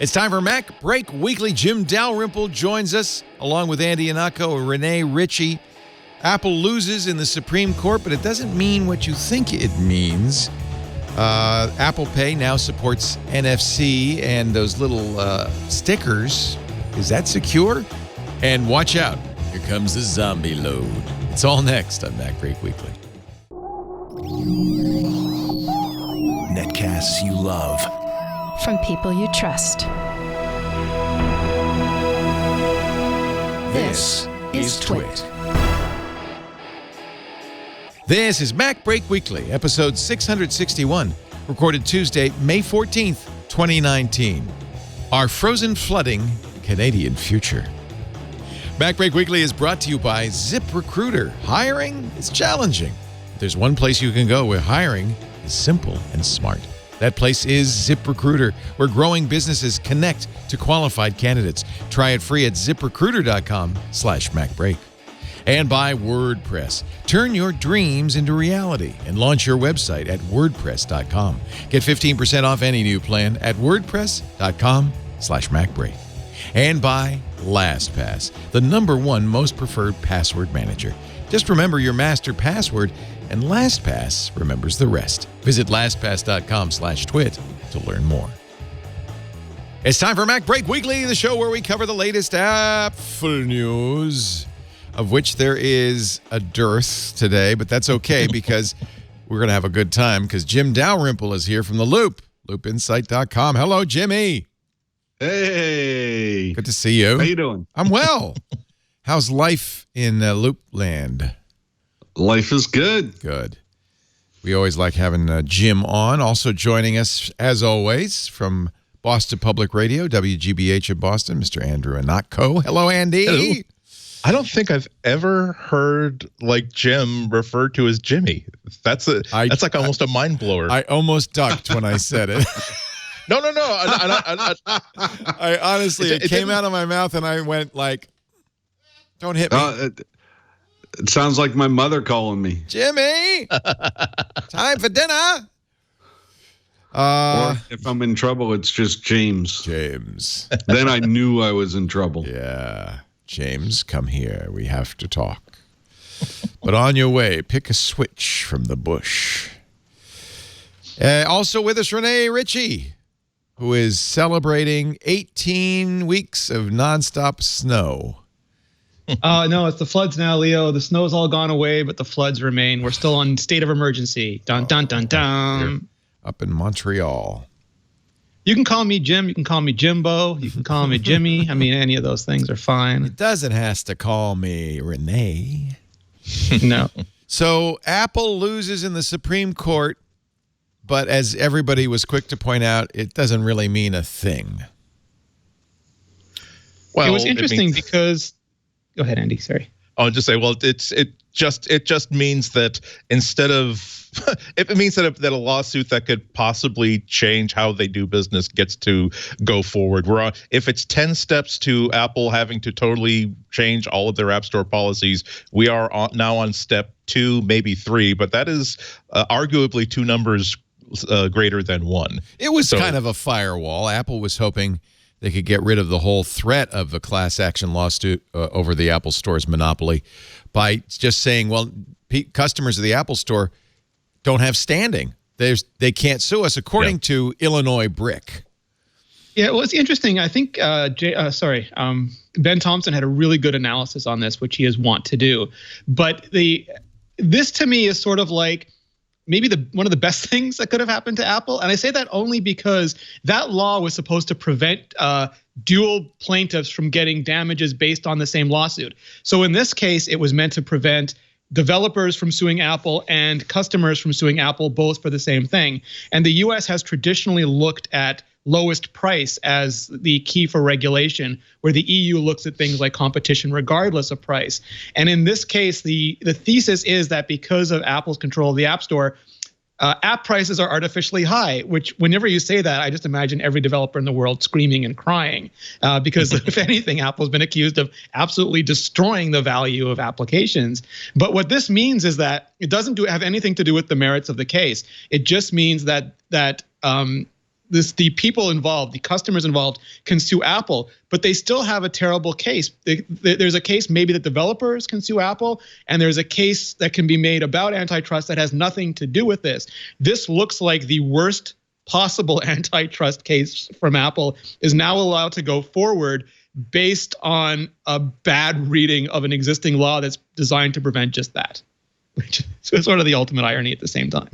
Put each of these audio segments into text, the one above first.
It's time for MacBreak Weekly. Jim Dalrymple joins us, along with Andy Ihnatko and Rene, Ritchie. Apple loses in the Supreme Court, but it doesn't mean what you think it means. Apple Pay now supports NFC and those little stickers. Is that secure? And watch out, here comes the Zombieload. It's all next on MacBreak Weekly. Netcasts you love. From people you trust. This is Twit. This is MacBreak Weekly, episode 661, recorded Tuesday, May 14th, 2019. Our frozen flooding Canadian future. MacBreak Weekly is brought to you by ZipRecruiter. Hiring is challenging. There's one place you can go where hiring is simple and smart. That place is ZipRecruiter, where growing businesses connect to qualified candidates. Try it free at ZipRecruiter.com/MacBreak. And by WordPress. Turn your dreams into reality and launch your website at WordPress.com. Get 15% off any new plan at WordPress.com/MacBreak. And by LastPass, the #1 most preferred password manager. Just remember your master password, and LastPass remembers the rest. Visit LastPass.com/twit to learn more. It's time for MacBreak Weekly, the show where we cover the latest Apple news, of which there is a dearth today, but that's okay because we're going to have a good time because Jim Dalrymple is here from the Loop, loopinsight.com. Hello, Jimmy. Hey. Good to see you. How you doing? I'm well. How's life in Loop land? Life is good. Good. We always like having Jim on. Also joining us, as always, from Boston Public Radio, WGBH in Boston, Mr. Andrew Ihnatko. Hello, Andy. Hello. I don't think I've ever heard Jim referred to as Jimmy. That's like almost a mind blower. I almost ducked when I said it. No. I honestly, it came out of my mouth and I went don't hit me. It sounds like my mother calling me. Jimmy, time for dinner. Or if I'm in trouble, it's just James. James. Then I knew I was in trouble. Yeah. James, come here. We have to talk. But on your way, pick a switch from the bush. Also with us, Rene, Ritchie, who is celebrating 18 weeks of nonstop snow. No, it's the floods now, Leo. The snow's all gone away, but the floods remain. We're still on state of emergency. Dun, dun, dun, dun. Up in Montreal. You can call me Jim. You can call me Jimbo. You can call me Jimmy. I mean, any of those things are fine. It doesn't have to call me Rene. No. So Apple loses in the Supreme Court, but as everybody was quick to point out, it doesn't really mean a thing. Well, it was interesting because... Go ahead, Andy. Sorry. I'll just say, well, it just means that instead of it means that a lawsuit that could possibly change how they do business gets to go forward. If it's 10 steps to Apple having to totally change all of their App Store policies, we are now on step 2, maybe 3, but that is arguably 2 numbers greater than 1. It was kind of a firewall. Apple was hoping they could get rid of the whole threat of a class action lawsuit over the Apple Store's monopoly by just saying, well, customers of the Apple Store don't have standing. They can't sue us, according to Illinois Brick. Yeah, it was interesting. I think Ben Thompson had a really good analysis on this, which he is wont to do. But this to me is sort of like maybe one of the best things that could have happened to Apple. And I say that only because that law was supposed to prevent dual plaintiffs from getting damages based on the same lawsuit. So in this case, it was meant to prevent developers from suing Apple and customers from suing Apple, both for the same thing. And the US has traditionally looked at lowest price as the key for regulation, where the EU looks at things like competition regardless of price. And in this case, the thesis is that because of Apple's control of the App Store, app prices are artificially high, which whenever you say that, I just imagine every developer in the world screaming and crying because if anything, Apple's been accused of absolutely destroying the value of applications. But what this means is that it doesn't have anything to do with the merits of the case. It just means that the people involved, the customers involved, can sue Apple, but they still have a terrible case. There's a case maybe that developers can sue Apple, and there's a case that can be made about antitrust that has nothing to do with this. This looks like the worst possible antitrust case from Apple is now allowed to go forward based on a bad reading of an existing law that's designed to prevent just that, which is sort of the ultimate irony at the same time.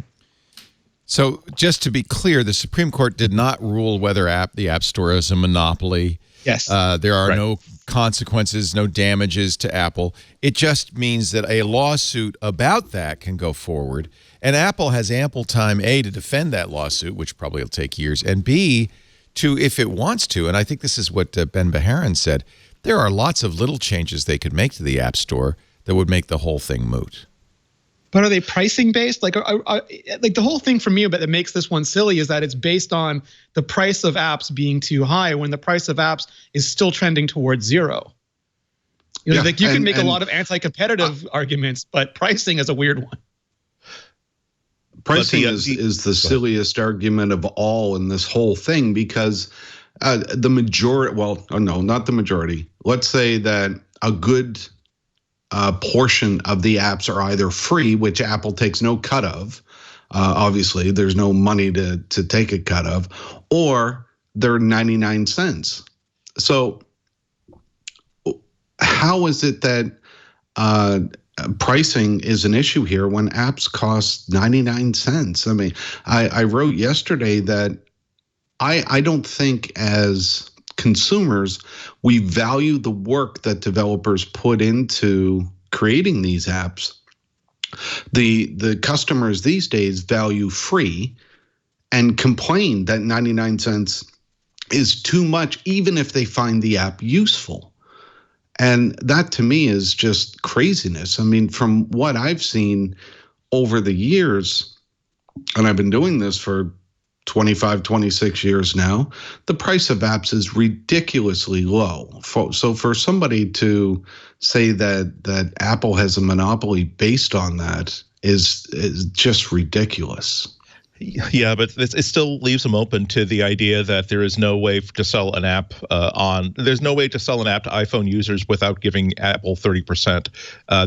So just to be clear, the Supreme Court did not rule whether the App Store is a monopoly. Yes. There are no consequences, no damages to Apple. It just means that a lawsuit about that can go forward. And Apple has ample time, A, to defend that lawsuit, which probably will take years, and B, to, if it wants to, and I think this is what Ben Beharan said, there are lots of little changes they could make to the App Store that would make the whole thing moot. But are they pricing based? Like the whole thing for me that makes this one silly is that it's based on the price of apps being too high when the price of apps is still trending towards zero. You know, like you can make a lot of anti-competitive arguments, but pricing is a weird one. Pricing is the silliest argument of all in this whole thing, because the majority, well, no, not the majority. Let's say that a good portion of the apps are either free, which Apple takes no cut of. Obviously, there's no money to take a cut of, or they're 99 cents. So how is it that pricing is an issue here when apps cost 99 cents? I mean, I wrote yesterday that I don't think as consumers we value the work that developers put into creating these apps. The customers these days value free and complain that 99 cents is too much, even if they find the app useful. And that to me is just craziness. I mean, from what I've seen over the years, and I've been doing this for 25, 26 years now, the price of apps is ridiculously low. So for somebody to say that Apple has a monopoly based on that is just ridiculous. Yeah, but it still leaves them open to the idea that there is no way to sell an app there's no way to sell an app to iPhone users without giving Apple 30%.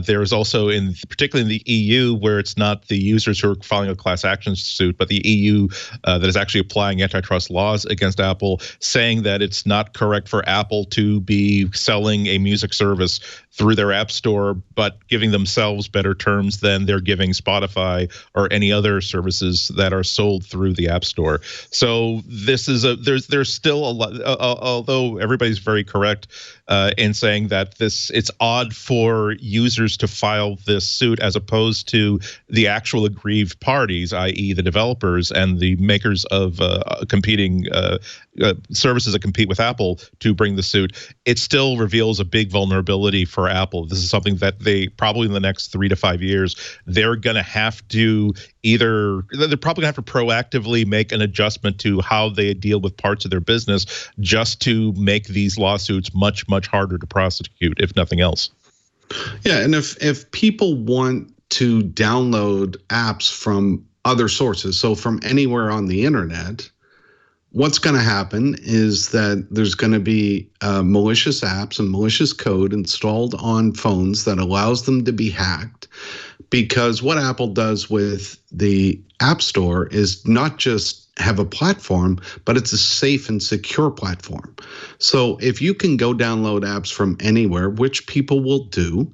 There is also, particularly in the EU, where it's not the users who are filing a class action suit, but the EU that is actually applying antitrust laws against Apple, saying that it's not correct for Apple to be selling a music service through their app store, but giving themselves better terms than they're giving Spotify or any other services that are sold through the app store. So this is there's still a lot, although everybody's very correct in saying that it's odd for users to file this suit as opposed to the actual aggrieved parties, i.e. the developers and the makers of competing services that compete with Apple to bring the suit. It still reveals a big vulnerability for Apple. This is something that they probably in the next 3 to 5 years, they're going to have to they're probably going to have to proactively make an adjustment to how they deal with parts of their business just to make these lawsuits much, much harder to prosecute, if nothing else. Yeah, and if people want to download apps from other sources, so from anywhere on the internet, what's going to happen is that there's going to be malicious apps and malicious code installed on phones that allows them to be hacked. Because what Apple does with the App Store is not just have a platform, but it's a safe and secure platform. So if you can go download apps from anywhere, which people will do,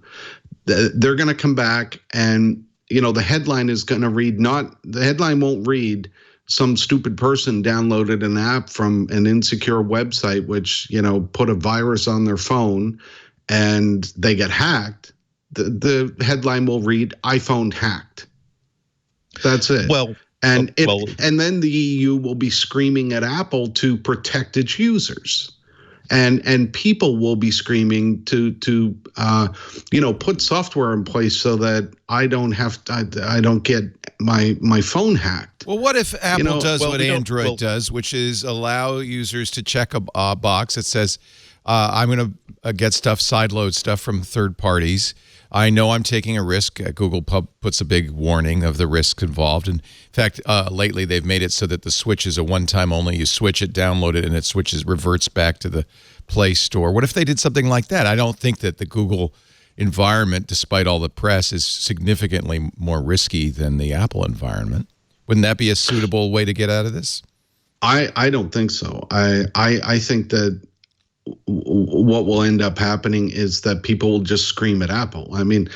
they're going to come back and, the headline is going to read the headline won't read some stupid person downloaded an app from an insecure website, which, put a virus on their phone and they get hacked. The headline will read iPhone hacked. That's it. And then the EU will be screaming at Apple to protect its users. And people will be screaming to put software in place so that I don't get my phone hacked. Well, what if Apple does what Android does, which is allow users to check a box that says, I'm going to get sideload stuff from third parties. I know I'm taking a risk. Google puts a big warning of the risks involved. And in fact, lately they've made it so that the switch is a one-time only. You switch it, download it, and it reverts back to the Play Store. What if they did something like that? I don't think that the Google environment, despite all the press, is significantly more risky than the Apple environment. Wouldn't that be a suitable way to get out of this? I don't think so. I think that what will end up happening is that people will just scream at Apple. I mean,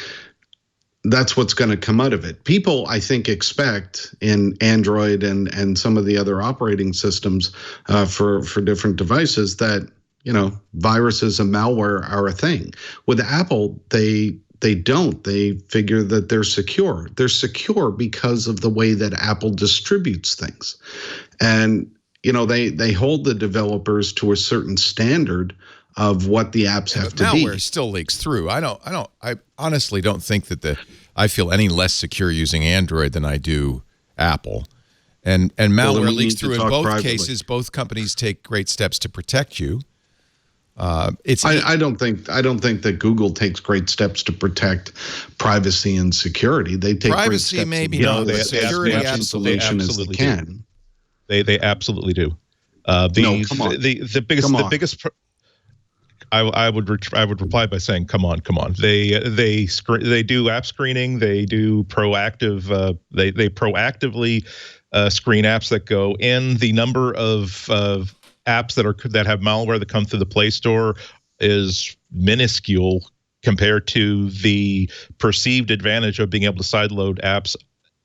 that's what's going to come out of it. People, I think, expect in Android and some of the other operating systems for different devices that, you know, viruses and malware are a thing. With Apple, they don't. They figure that they're secure. They're secure because of the way that Apple distributes things. And you know, they hold the developers to a certain standard of what the apps have to be. Malware still leaks through. I honestly don't think that I feel any less secure using Android than I do Apple. And malware leaks through in both cases. Both companies take great steps to protect you. I don't think that Google takes great steps to protect privacy and security. They take privacy, great steps maybe not, but security absolutely can. They absolutely do. The biggest. I would reply by saying, come on. They do app screening. They do proactive. They proactively screen apps that go in. The number of apps that have malware that come through the Play Store is minuscule compared to the perceived advantage of being able to sideload apps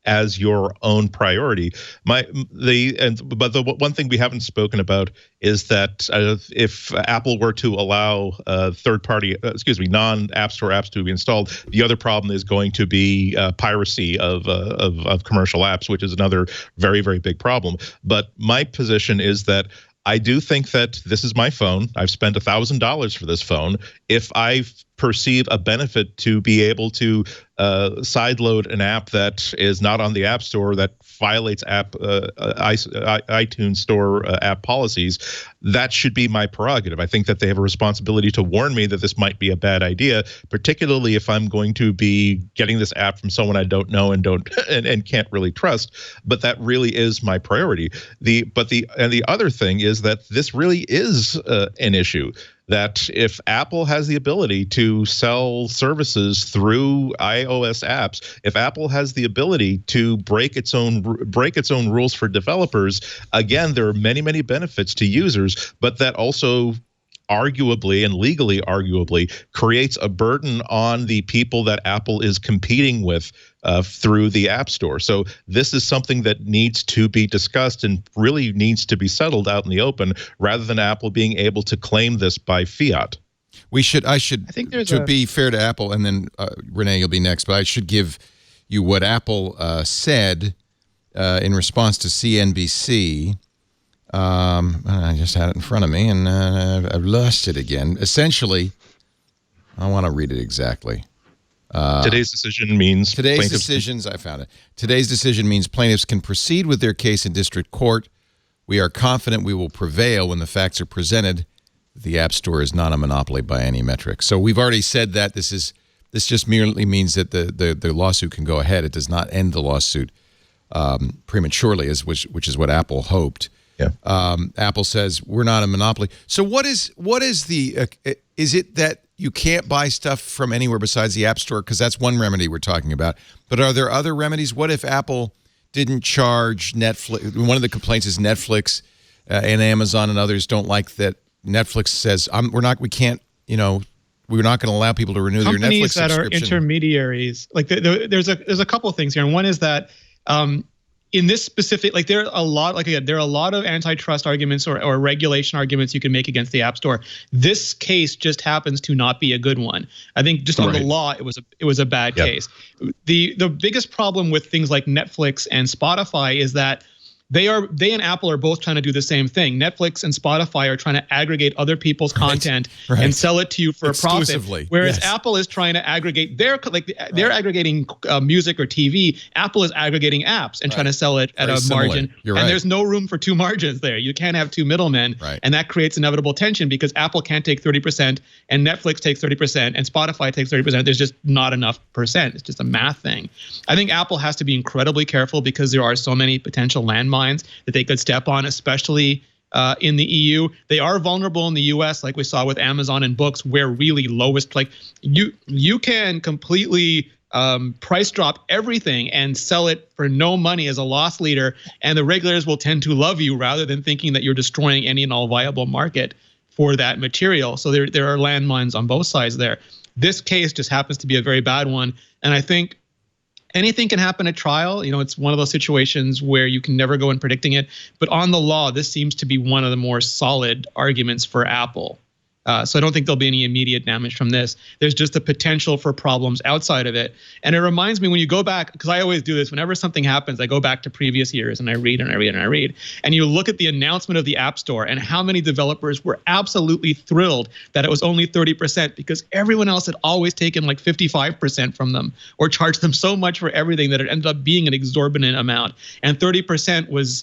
as your own priority. But the one thing we haven't spoken about is that if Apple were to allow non-App Store apps to be installed, the other problem is going to be piracy of commercial apps, which is another very, very big problem. But my position is that I do think that this is my phone. I've spent $1,000 for this phone. If I perceive a benefit to be able to sideload an app that is not on the App Store, that violates iTunes Store app policies, that should be my prerogative. I think that they have a responsibility to warn me that this might be a bad idea, particularly if I'm going to be getting this app from someone I don't know and can't really trust. But that really is my priority. The other thing is that this really is an issue. That if Apple has the ability to sell services through iOS apps, if Apple has the ability to break its own rules for developers, again, there are many, many benefits to users, but that also arguably and legally arguably creates a burden on the people that Apple is competing with through the App Store. So this is something that needs to be discussed and really needs to be settled out in the open rather than Apple being able to claim this by fiat. I think to be fair to Apple, and then Rene, you'll be next, but I should give you what Apple said in response to CNBC. I just had it in front of me, and I've lost it again. Essentially, I want to read it exactly. Today's decision means I found it. Today's decision means plaintiffs can proceed with their case in district court. We are confident we will prevail when the facts are presented. The App Store is not a monopoly by any metric. So we've already said that this just merely means that the lawsuit can go ahead. It does not end the lawsuit prematurely, which is what Apple hoped. Yeah. Apple says we're not a monopoly. So what is the is it that you can't buy stuff from anywhere besides the App Store? Because that's one remedy we're talking about. But are there other remedies? What if Apple didn't charge Netflix? One of the complaints is Netflix and Amazon and others don't like that. Netflix says we're not going to allow people to renew their Netflix subscription. Companies that are intermediaries, like there's a couple of things here, and one is that in this specific, like there are a lot of antitrust arguments or regulation arguments you can make against the App Store. This case just happens to not be a good one. I think just on the law, it was a bad case. The biggest problem with things like Netflix and Spotify is that they and Apple are both trying to do the same thing. Netflix and Spotify are trying to aggregate other people's content and sell it to you for a profit. Whereas Apple is trying to aggregate they're aggregating music or TV. Apple is aggregating apps and trying to sell it at a margin. And there's no room for two margins there. You can't have two middlemen, and that creates inevitable tension because Apple can't take 30% and Netflix takes 30% and Spotify takes 30%. There's just not enough percent. It's just a math thing. I think Apple has to be incredibly careful because there are so many potential landmines that they could step on, especially in the EU. They are vulnerable in the US, like we saw with Amazon and books, where really lowest, like you can completely price drop everything and sell it for no money as a loss leader, and the regulators will tend to love you rather than thinking that you're destroying any and all viable market for that material. So there are landmines on both sides there. This case just happens to be a very bad one, and I think anything can happen at trial. You know, it's one of those situations where you can never go in predicting it. But on the law, this seems to be one of the more solid arguments for Apple. So I don't think there'll be any immediate damage from this. There's just the potential for problems outside of it. And it reminds me when you go back, because I always do this, whenever something happens, I go back to previous years and I read and I read and I read. And you look at the announcement of the App Store and how many developers were absolutely thrilled that it was only 30% because everyone else had always taken like 55% from them or charged them so much for everything that it ended up being an exorbitant amount. And 30% was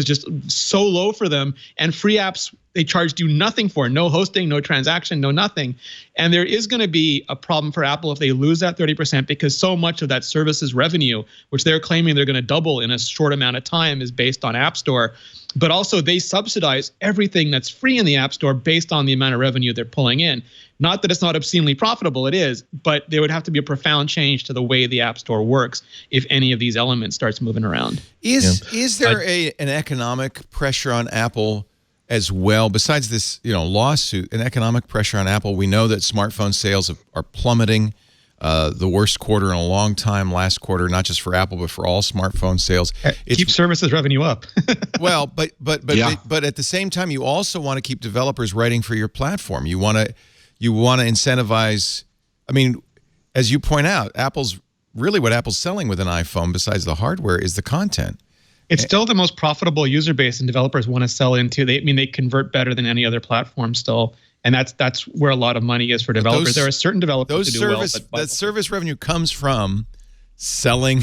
just so low for them, and free apps they charged you nothing for, no hosting, no transaction, no nothing. And there is going to be a problem for Apple if they lose that 30% because so much of that services revenue, which they're claiming they're going to double in a short amount of time, is based on App Store. But also they subsidize everything that's free in the App Store based on the amount of revenue they're pulling in. Not that it's not obscenely profitable, it is, but there would have to be a profound change to the way the App Store works if any of these elements starts moving around. Is there an economic pressure on Apple as well, besides this lawsuit, an economic pressure on Apple? We know that smartphone sales are plummeting, the worst quarter in a long time last quarter, not just for Apple, but for all smartphone sales. Keep services revenue up. Well, but at the same time, you also want to keep developers writing for your platform. You want to incentivize. I mean, as you point out, what Apple's selling with an iPhone, besides the hardware, is the content. It's still the most profitable user base, and developers want to sell into. They convert better than any other platform still, and that's where a lot of money is for developers. There are certain developers who do well. That service revenue comes from selling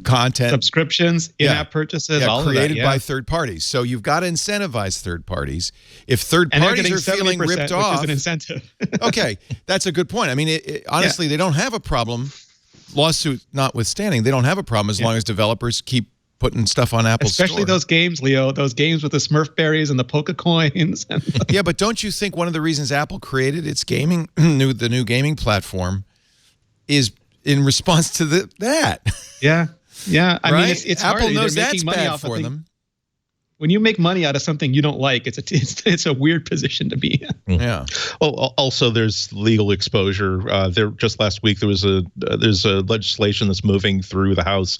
content, subscriptions, in-app purchases, all created of that, by third parties. So you've got to incentivize third parties. If third parties are feeling ripped off, which is an incentive. Okay, that's a good point. I mean, honestly, they don't have a problem. Lawsuit notwithstanding, they don't have a problem as long as developers keep putting stuff on Apple's store. Especially those games, Leo, those games with the Smurf berries and the Poke coins. Yeah, but don't you think one of the reasons Apple created its the new gaming platform is in response to that? Yeah. I mean, it's Apple hard. knows They're that's making money bad off for them. When you make money out of something you don't like, it's a weird position to be in. Yeah. Well, also there's legal exposure. Just last week there's a legislation that's moving through the House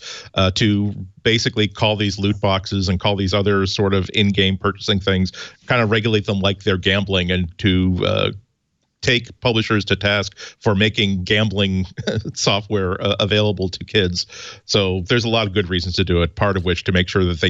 to basically call these loot boxes and call these other sort of in-game purchasing things, kind of regulate them like they're gambling, and to take publishers to task for making gambling software available to kids. So there's a lot of good reasons to do it, part of which to make sure that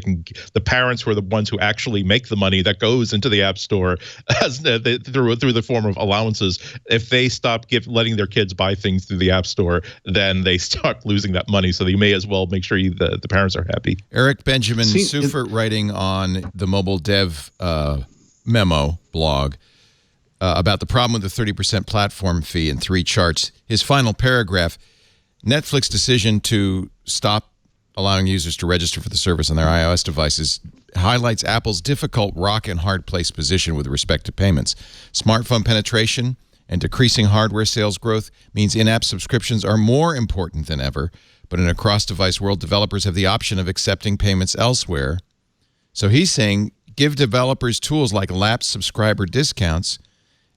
the parents who are the ones who actually make the money that goes into the App Store through the form of allowances, if they stop letting their kids buy things through the App Store, then they start losing that money. So you may as well make sure the parents are happy. Eric Benjamin Seufert, writing on the Mobile Dev Memo blog, about the problem with the 30% platform fee in 3 charts. His final paragraph: Netflix decision to stop allowing users to register for the service on their iOS devices highlights Apple's difficult rock and hard place position with respect to payments. Smartphone penetration and decreasing hardware sales growth means in-app subscriptions are more important than ever, but in a cross-device world, developers have the option of accepting payments elsewhere. So he's saying give developers tools like lapsed subscriber discounts.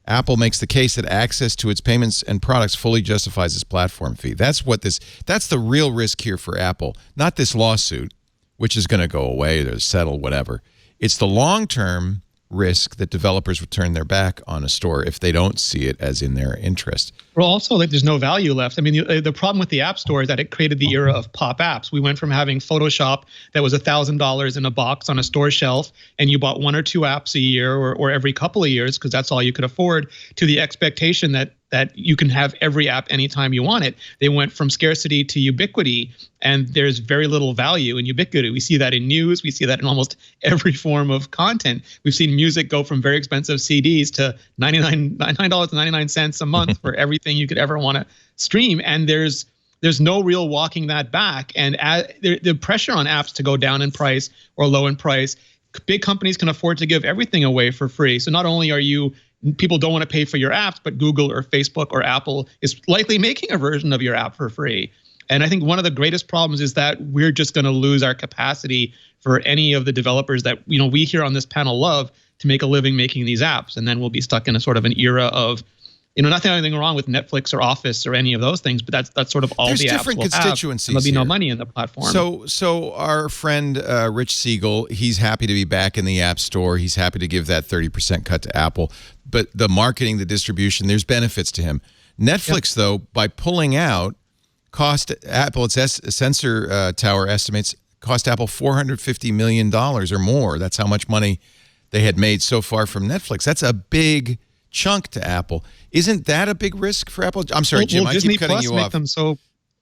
Apple makes the case that access to its payments and products fully justifies its platform fee. That's the real risk here for Apple, not this lawsuit, which is going to go away or settle, whatever. It's the long-term risk that developers would turn their back on a store if they don't see it as in their interest. Well, also, like, there's no value left. I mean, the problem with the App Store is that it created the era of pop apps. We went from having Photoshop that was $1,000 in a box on a store shelf, and you bought 1 or 2 apps a year or every couple of years because that's all you could afford, to the expectation that you can have every app anytime you want it. They went from scarcity to ubiquity, and there's very little value in ubiquity. We see that in news. We see that in almost every form of content. We've seen music go from very expensive CDs to $9.99 a month for everything you could ever want to stream. And there's no real walking that back. And the pressure on apps to go down in price or low in price, big companies can afford to give everything away for free. So not only are people don't want to pay for your apps, but Google or Facebook or Apple is likely making a version of your app for free. And I think one of the greatest problems is that we're just going to lose our capacity for any of the developers that we here on this panel love to make a living making these apps. And then we'll be stuck in a sort of an era of, nothing wrong with Netflix or Office or any of those things, but that's sort of all There's the apps different will constituencies have. There'll be no here. money in the platform. So our friend Rich Siegel, he's happy to be back in the App Store. He's happy to give that 30% cut to Apple. But the marketing, the distribution, there's benefits to him. Netflix, though, by pulling out, cost Apple, its Sensor Tower estimates, cost Apple $450 million or more. That's how much money they had made so far from Netflix. That's a big chunk to Apple. Isn't that a big risk for Apple? I'm sorry, Jim, I keep cutting you off.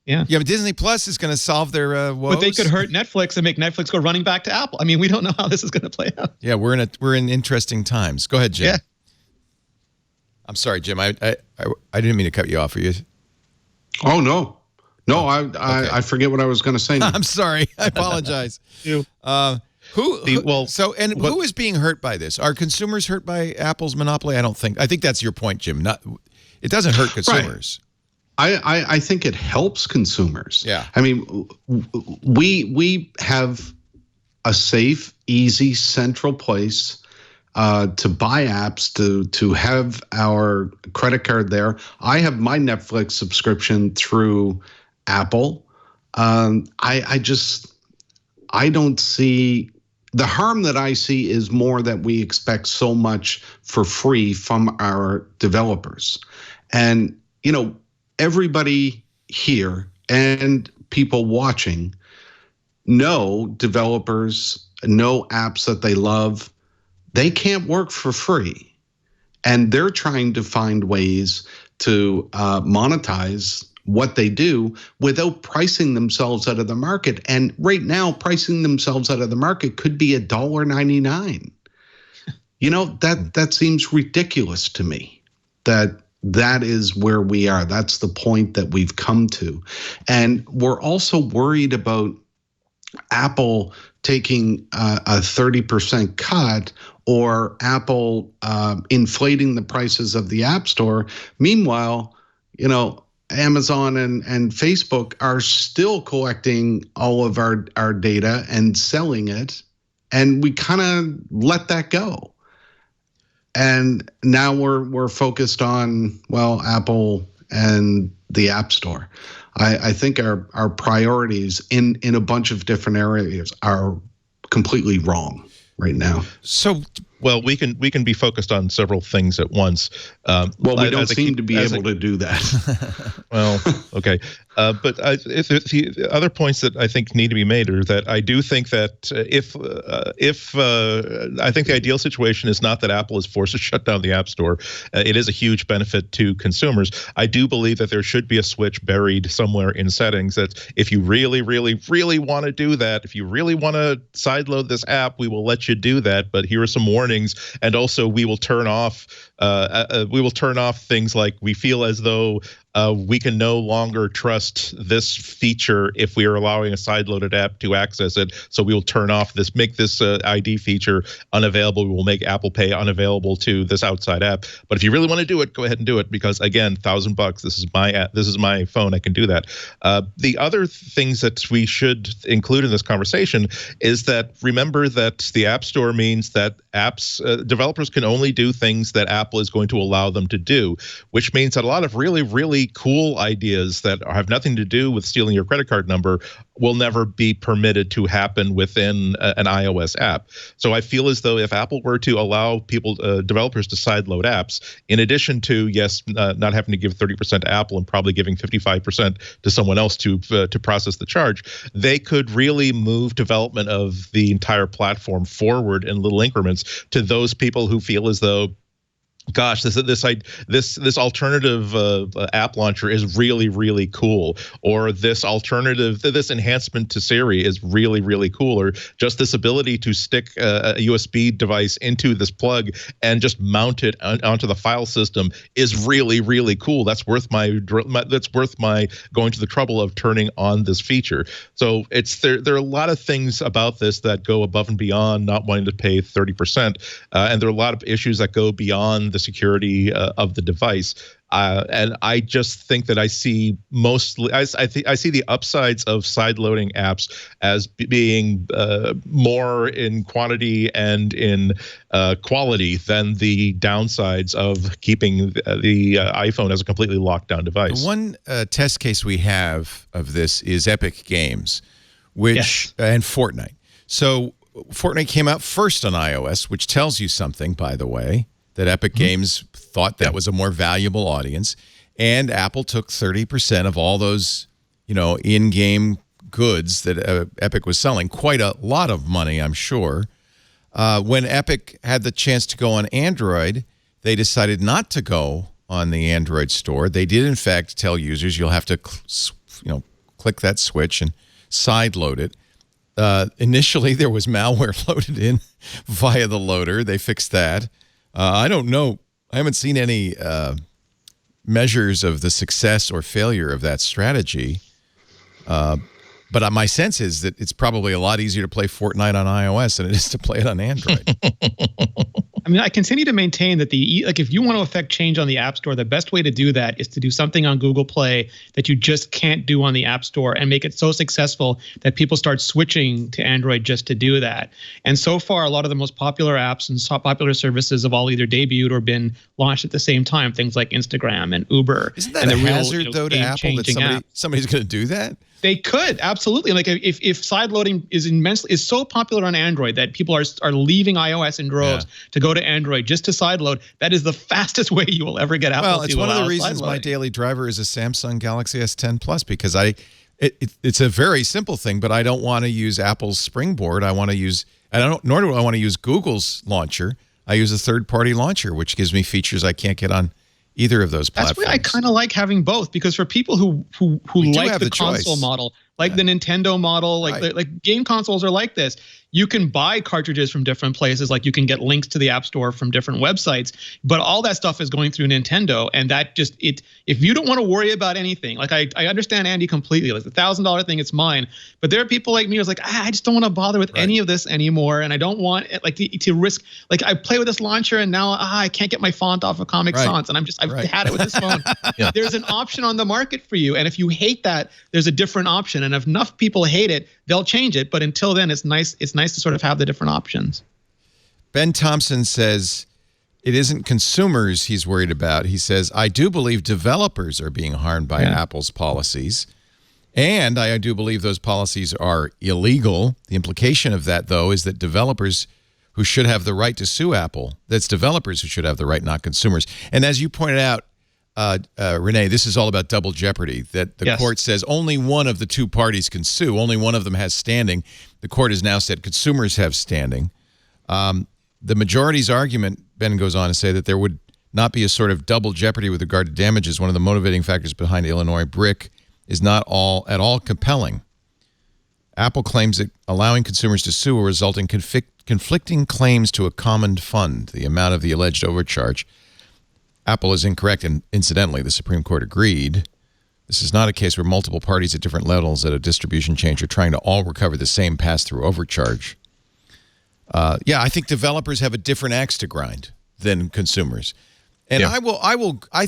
Yeah, but Disney Plus is going to solve their woes. But they could hurt Netflix and make Netflix go running back to Apple. I mean, we don't know how this is going to play out. Yeah, we're in interesting times. Go ahead, Jim. Yeah. I'm sorry, Jim. I didn't mean to cut you off. Are you? Oh no, I forget what I was going to say now. I'm sorry. I apologize. Who is being hurt by this? Are consumers hurt by Apple's monopoly? I think that's your point, Jim. It doesn't hurt consumers. Right. I think it helps consumers. Yeah. I mean, we have a safe, easy, central place to buy apps, to have our credit card there. I have my Netflix subscription through Apple. I don't see the harm that I see is more that we expect so much for free from our developers. And, everybody here and people watching know developers, know apps that they love. They can't work for free. And they're trying to find ways to monetize what they do without pricing themselves out of the market. And right now, pricing themselves out of the market could be $1.99. That seems ridiculous to me. That is where we are. That's the point that we've come to. And we're also worried about Apple taking a 30% cut or Apple inflating the prices of the App Store. Meanwhile, Amazon and Facebook are still collecting all of our data and selling it, and we kind of let that go. And now we're focused on, Apple and the App Store. I think our priorities in a bunch of different areas are completely wrong right now. So, we can be focused on several things at once. We don't seem to be able to do that. Well, okay. But the other points that I think need to be made are that I do think that if I think the ideal situation is not that Apple is forced to shut down the App Store, it is a huge benefit to consumers. I do believe that there should be a switch buried somewhere in settings that if you really, really, really want to do that, if you really want to sideload this app, we will let you do that. But here are some warnings, and also we will turn off things like we feel as though we can no longer trust this feature if we are allowing a sideloaded app to access it. So we will turn off make this ID feature unavailable. We will make Apple Pay unavailable to this outside app. But if you really want to do it, go ahead and do it, because again, $1,000. This is my app. This is my phone. I can do that. The other things that we should include in this conversation is that remember that the App Store means that developers can only do things that Apple is going to allow them to do, which means that a lot of really, really really cool ideas that have nothing to do with stealing your credit card number will never be permitted to happen within an iOS app. So I feel as though if Apple were to allow people, developers, to sideload apps, in addition to not having to give 30% to Apple and probably giving 55% to someone else to process the charge, they could really move development of the entire platform forward in little increments to those people who feel as though, gosh, this alternative app launcher is really, really cool, or this enhancement to Siri is really, really cool, or just this ability to stick a USB device into this plug and just mount it onto the file system is really, really cool. That's worth my going to the trouble of turning on this feature. So there are a lot of things about this that go above and beyond not wanting to pay 30%, and there are a lot of issues that go beyond the security of the device, and I just think that I see the upsides of sideloading apps as being more in quantity and in quality than the downsides of keeping the iPhone as a completely locked down device. The one test case we have of this is Epic Games, which and Fortnite. So Fortnite came out first on iOS, which tells you something, by the way, that Epic Games thought that was a more valuable audience, and Apple took 30% of all those, in-game goods that Epic was selling. Quite a lot of money, I'm sure. When Epic had the chance to go on Android, they decided not to go on the Android store. They did, in fact, tell users you'll have to, click that switch and sideload it. Initially, there was malware loaded in via the loader. They fixed that. I don't know. I haven't seen any measures of the success or failure of that strategy. But my sense is that it's probably a lot easier to play Fortnite on iOS than it is to play it on Android. I mean, I continue to maintain that if you want to affect change on the App Store, the best way to do that is to do something on Google Play that you just can't do on the App Store, and make it so successful that people start switching to Android just to do that. And so far, a lot of the most popular apps and popular services have all either debuted or been launched at the same time. Things like Instagram and Uber. Isn't that a hazard, though, to Apple that somebody's going to do that? They could, absolutely. Like if sideloading is so popular on Android that people are leaving iOS in droves to go to Android just to sideload, that is the fastest way you will ever get Apple to allow sideloading. Well, it's one of the reasons my daily driver is a Samsung Galaxy S10 Plus, because it's a very simple thing, but I don't want to use Apple's Springboard. Nor do I want to use Google's launcher. I use a third-party launcher, which gives me features I can't get on either of those platforms. That's why I kind of like having both, because for people who like the console model, like the Nintendo model, like game consoles are like this. You can buy cartridges from different places, like you can get links to the App Store from different websites, but all that stuff is going through Nintendo, and that just if you don't want to worry about anything, like I understand Andy completely, like the $1,000 thing, it's mine, but there are people like me who's like, I just don't want to bother with any of this anymore, and I don't want it, to risk, like I play with this launcher and now I can't get my font off of Comic Sans, and I've had it with this phone. There's an option on the market for you, and if you hate that, there's a different option, and if enough people hate it, they'll change it, but until then, it's nice to sort of have the different options. Ben Thompson says it isn't consumers he's worried about. He says, I do believe developers are being harmed by Apple's policies, and I do believe those policies are illegal. The implication of that, though, is that developers who should have the right to sue Apple, that's developers who should have the right, not consumers. And as you pointed out, Rene, this is all about double jeopardy, that the court says only one of the two parties can sue. Only one of them has standing. The court has now said consumers have standing. The majority's argument, Ben goes on to say, that there would not be a sort of double jeopardy with regard to damages. One of the motivating factors behind Illinois BRIC is not at all compelling. Apple claims that allowing consumers to sue will result in conflicting claims to a common fund, the amount of the alleged overcharge. Apple is incorrect, and incidentally, the Supreme Court agreed. This is not a case where multiple parties at different levels at a distribution change are trying to all recover the same pass-through overcharge. I think developers have a different axe to grind than consumers. And I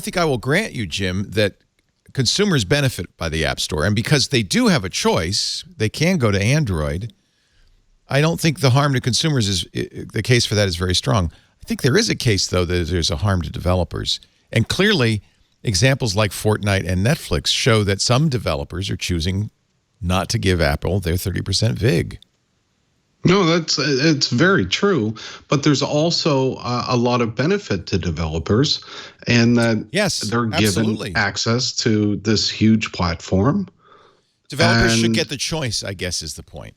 think I will grant you, Jim, that consumers benefit by the App Store. And because they do have a choice, they can go to Android. I don't think the harm to consumers the case for that is very strong. I think there is a case, though, that there's a harm to developers. And clearly, examples like Fortnite and Netflix show that some developers are choosing not to give Apple their 30% VIG. No, it's very true, but there's also a lot of benefit to developers, and that they're given access to this huge platform. Developers should get the choice, I guess, is the point.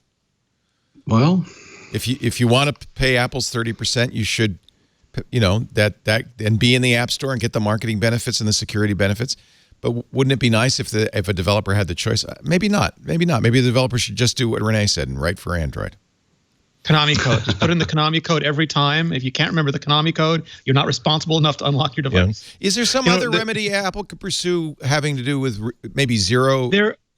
Well, if you want to pay Apple's 30%, you should, and be in the App Store and get the marketing benefits and the security benefits. But wouldn't it be nice if a developer had the choice? Maybe not. Maybe the developer should just do what Rene said and write for Android. Konami code. Just put in the Konami code every time. If you can't remember the Konami code, you're not responsible enough to unlock your device. Yeah. Is there some other remedy Apple could pursue having to do with maybe zero?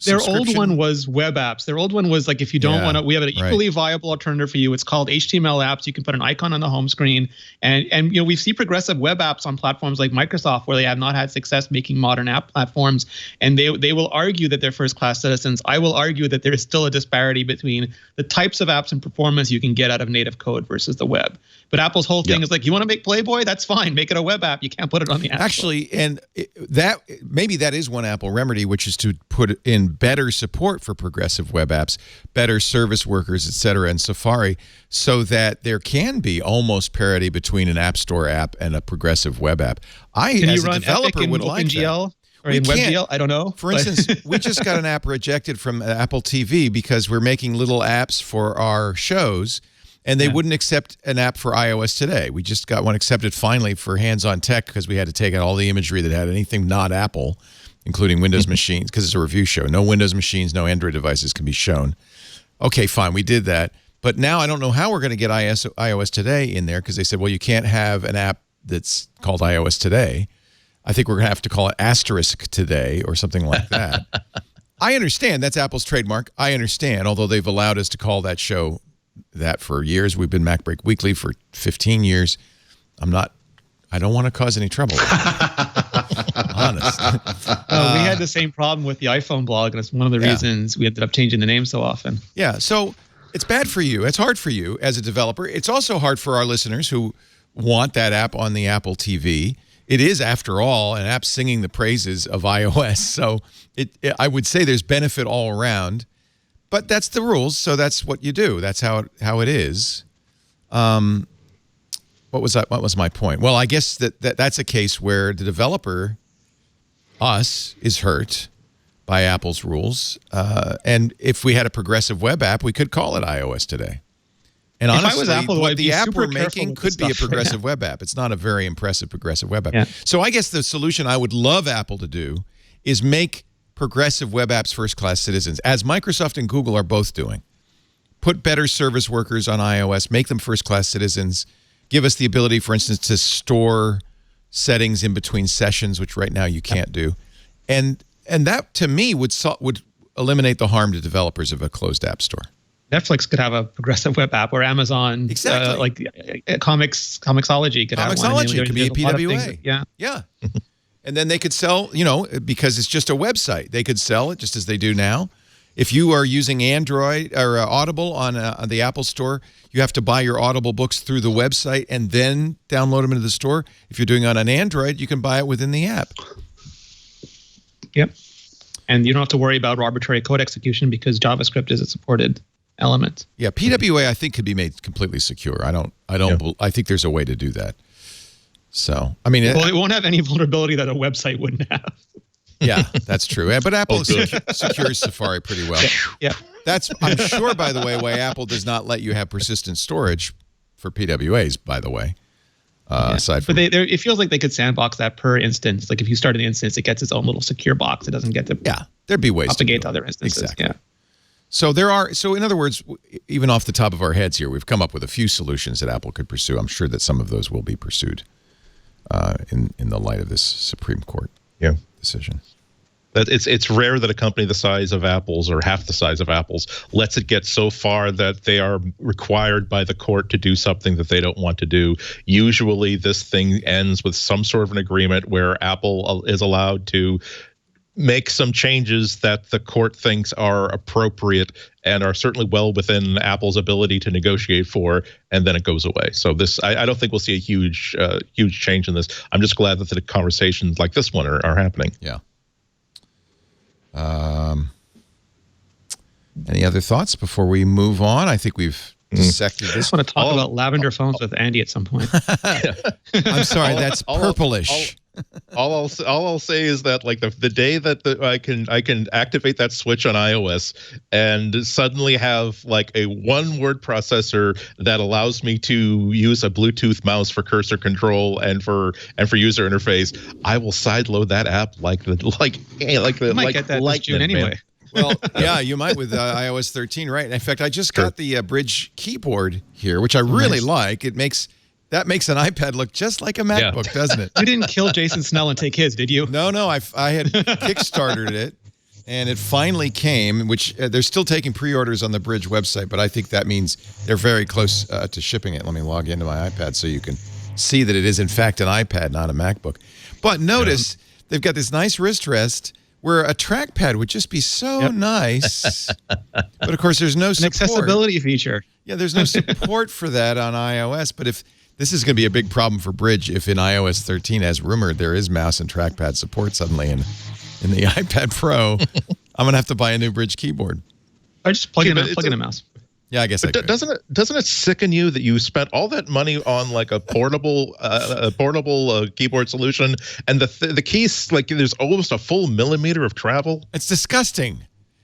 Their old one was web apps. Their old one was like, if you don't want to, we have an equally viable alternative for you. It's called HTML apps. You can put an icon on the home screen, and we see progressive web apps on platforms like Microsoft where they have not had success making modern app platforms, and they will argue that they're first-class citizens. I will argue that there is still a disparity between the types of apps and performance you can get out of native code versus the web. But Apple's whole thing is like, you want to make Playboy? That's fine. Make it a web app. You can't put it on the app store. Actually, and maybe that is one Apple remedy, which is to put in better support for progressive web apps, better service workers, et cetera, and Safari, so that there can be almost parity between an App Store app and a progressive web app. Can you run Epic in OpenGL? Or in WebGL? I don't know. For instance, we just got an app rejected from Apple TV because we're making little apps for our shows, and they wouldn't accept an app for iOS today. We just got one accepted finally for Hands-on Tech because we had to take out all the imagery that had anything not Apple, including Windows machines, because it's a review show. No Windows machines, no Android devices can be shown. Okay, fine, we did that. But now I don't know how we're going to get iOS Today in there, because they said, well, you can't have an app that's called iOS Today. I think we're going to have to call it Asterisk Today or something like that. I understand. That's Apple's trademark. I understand, although they've allowed us to call that show that for years. We've been MacBreak Weekly for 15 years. I don't want to cause any trouble. Honest. We had the same problem with the iPhone blog, and it's one of the reasons we ended up changing the name so often. Yeah, so it's bad for you. It's hard for you as a developer. It's also hard for our listeners who want that app on the Apple TV. It is, after all, an app singing the praises of iOS. So I would say there's benefit all around. But that's the rules, so that's what you do. That's how it is. What was my point? Well, I guess that's a case where the developer, us, is hurt by Apple's rules. And if we had a progressive web app, we could call it iOS Today. And honestly, what the app we're making could be a progressive web app. It's not a very impressive progressive web app. Yeah. So I guess the solution I would love Apple to do is make progressive web apps first-class citizens, as Microsoft and Google are both doing. Put better service workers on iOS, make them first-class citizens, give us the ability, for instance, to store settings in between sessions, which right now you can't do. And that, to me, would eliminate the harm to developers of a closed app store. Netflix could have a progressive web app, or Amazon, like Comixology could have one. Comixology could be a PWA. Yeah. And then they could sell, because it's just a website, they could sell it just as they do now. If you are using Android or Audible on the Apple Store, you have to buy your Audible books through the website and then download them into the store. If you're doing it on an Android, you can buy it within the app. Yep. And you don't have to worry about arbitrary code execution because JavaScript is a supported element. Yeah, PWA I think could be made completely secure. I think there's a way to do that. So, I mean, it won't have any vulnerability that a website wouldn't have. Yeah, that's true. But Apple secures Safari pretty well. Yeah. I'm sure, by the way, why Apple does not let you have persistent storage for PWAs, by the way. Aside from, but it feels like they could sandbox that per instance. Like if you start an instance, it gets its own little secure box. It doesn't get to there'd be ways propagate to other instances. Exactly. Yeah. So in other words, even off the top of our heads here, we've come up with a few solutions that Apple could pursue. I'm sure that some of those will be pursued in the light of this Supreme Court decision. That it's rare that a company the size of Apple's or half the size of Apple's lets it get so far that they are required by the court to do something that they don't want to do. Usually this thing ends with some sort of an agreement where Apple is allowed to make some changes that the court thinks are appropriate and are certainly well within Apple's ability to negotiate for, and then it goes away. So this, I don't think we'll see a huge change in this. I'm just glad that the conversations like this one are happening. Yeah. Any other thoughts before we move on? I think we've dissected this. I just want to talk about lavender phones with Andy at some point. I'm sorry, that's purplish. All I'll say is that like the day that I can activate that switch on iOS and suddenly have like a one-word processor that allows me to use a Bluetooth mouse for cursor control and for user interface, I will sideload that app like might get that this June anyway. Man. Well, yeah, you might with iOS 13, right? In fact, I just got the Bridge keyboard here, which I really like. That makes an iPad look just like a MacBook, doesn't it? You didn't kill Jason Snell and take his, did you? No, I had Kickstarted it, and it finally came, which they're still taking pre-orders on the Bridge website, but I think that means they're very close to shipping it. Let me log into my iPad so you can see that it is, in fact, an iPad, not a MacBook. But notice they've got this nice wrist rest where a trackpad would just be so nice. But, of course, there's no support. An accessibility feature. Yeah, there's no support for that on iOS. But if this is going to be a big problem for Bridge, if in iOS 13, as rumored, there is mouse and trackpad support suddenly in the iPad Pro, I'm going to have to buy a new Bridge keyboard. Or just plug in a mouse. Yeah, I guess I could. Doesn't it sicken you that you spent all that money on like a portable keyboard solution, and the keys, like there's almost a full millimeter of travel? It's disgusting.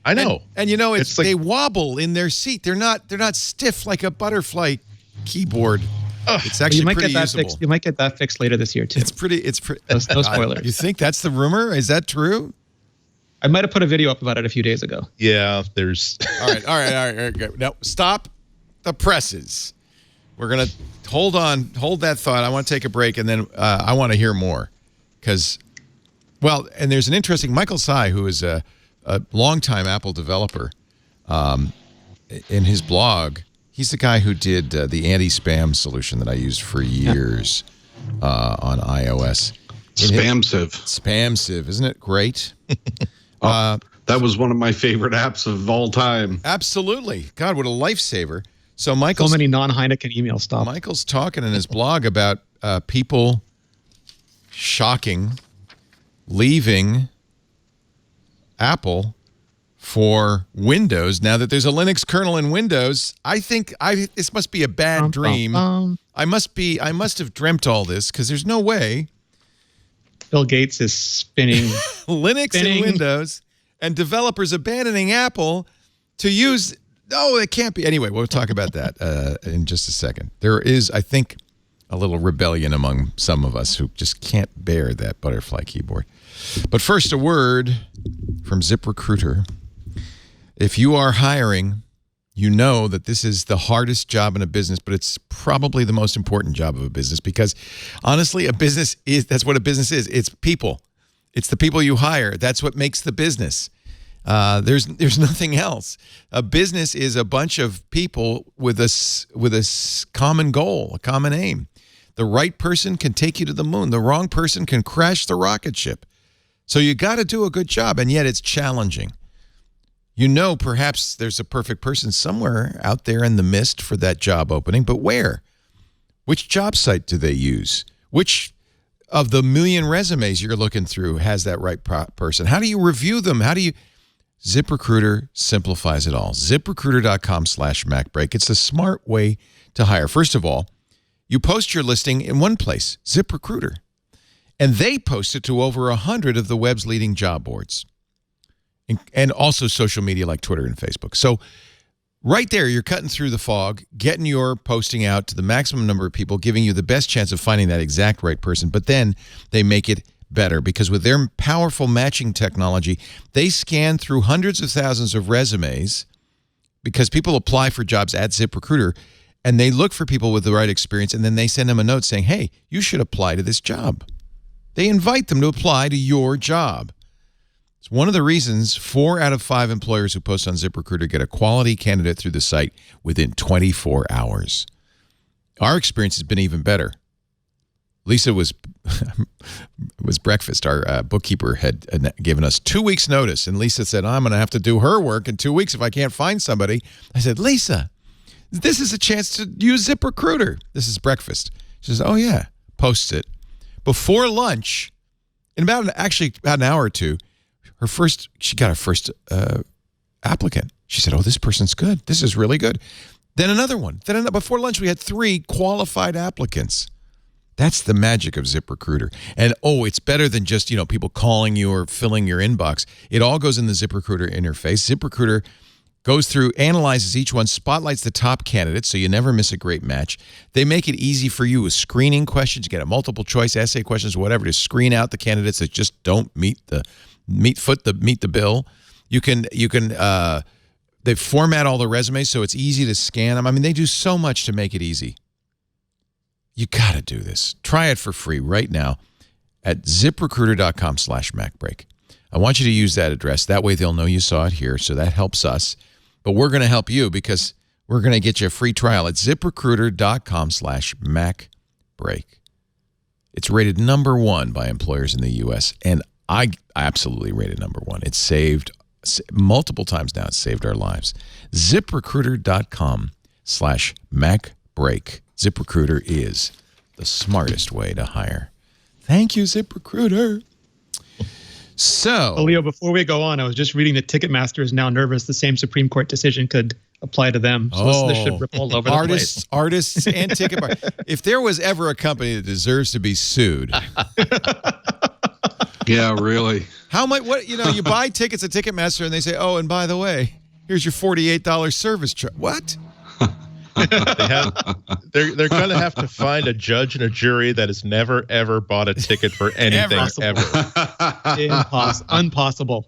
I know. And you know, it's like, they wobble in their seat. They're not stiff like a butterfly keyboard. It's actually pretty usable. You might get that fixed later this year too. It's pretty. No spoilers. You think that's the rumor? Is that true? I might have put a video up about it a few days ago. Yeah, there's. All right. No, stop the presses. We're gonna hold that thought. I want to take a break, and then I want to hear more, because, and there's an interesting Michael Tsai, who is a longtime Apple developer. In his blog, he's the guy who did the anti-spam solution that I used for years on iOS. Spamsive, isn't it great? That was one of my favorite apps of all time. Absolutely. God, what a lifesaver. So many non-Heineken emails. Stop. Michael's talking in his blog about people leaving Apple for Windows. Now that there's a Linux kernel in Windows, I think this must be a bad dream. I must have dreamt all this, because there's no way Bill Gates is spinning Linux and Windows, and developers abandoning Apple to use. No, it can't be. Anyway, we'll talk about that in just a second. There is, I think, a little rebellion among some of us who just can't bear that butterfly keyboard. But first, a word from ZipRecruiter. If you are hiring, you know that this is the hardest job in a business, but it's probably the most important job of a business, because honestly, that's what a business is. It's people. It's the people you hire. That's what makes the business. There's nothing else. A business is a bunch of people with a common goal, a common aim. The right person can take you to the moon. The wrong person can crash the rocket ship. So you got to do a good job, and yet it's challenging. You know, perhaps there's a perfect person somewhere out there in the mist for that job opening, but where? Which job site do they use? Which of the million resumes you're looking through has that right person? How do you review them? ZipRecruiter simplifies it all. ZipRecruiter.com/MacBreak. It's a smart way to hire. First of all, you post your listing in one place, ZipRecruiter, and they post it to over 100 of the web's leading job boards. And also social media like Twitter and Facebook. So right there, you're cutting through the fog, getting your posting out to the maximum number of people, giving you the best chance of finding that exact right person. But then they make it better, because with their powerful matching technology, they scan through hundreds of thousands of resumes, because people apply for jobs at ZipRecruiter, and they look for people with the right experience, and then they send them a note saying, hey, you should apply to this job. They invite them to apply to your job. It's one of the reasons 4 out of 5 employers who post on ZipRecruiter get a quality candidate through the site within 24 hours. Our experience has been even better. Lisa, it was breakfast. Our bookkeeper had given us 2 weeks notice, and Lisa said, I'm going to have to do her work in 2 weeks if I can't find somebody. I said, Lisa, this is a chance to use ZipRecruiter. This is breakfast. She says, oh, yeah. Posts it. Before lunch, in about an hour or two, she got her first applicant. She said, oh, this person's good. This is really good. Then another one. Before lunch, we had 3 qualified applicants. That's the magic of ZipRecruiter. And, it's better than just, people calling you or filling your inbox. It all goes in the ZipRecruiter interface. ZipRecruiter goes through, analyzes each one, spotlights the top candidates so you never miss a great match. They make it easy for you with screening questions. You get a multiple choice, essay questions, whatever, to screen out the candidates that just don't meet the bill. You can they format all the resumes so it's easy to scan them. I mean, they do so much to make it easy. You got to do this. Try it for free right now at ZipRecruiter.com/MacBreak. I want you to use that address. That way they'll know you saw it here, so that helps us. But we're going to help you because we're going to get you a free trial at ZipRecruiter.com/MacBreak. It's rated number 1 by employers in the U.S., and I absolutely rated number 1. It's saved multiple times now. It's saved our lives. ZipRecruiter.com/MacBreak. ZipRecruiter is the smartest way to hire. Thank you, ZipRecruiter. So, Leo, before we go on, I was just reading that Ticketmaster is now nervous the same Supreme Court decision could apply to them. So this should rip all over the place. Artists and ticket buyers. If there was ever a company that deserves to be sued. Yeah, really. How much? What you buy tickets at Ticketmaster and they say, "Oh, and by the way, here's your $48 service charge." What? They're going to have to find a judge and a jury that has never ever bought a ticket for anything ever. Impossible.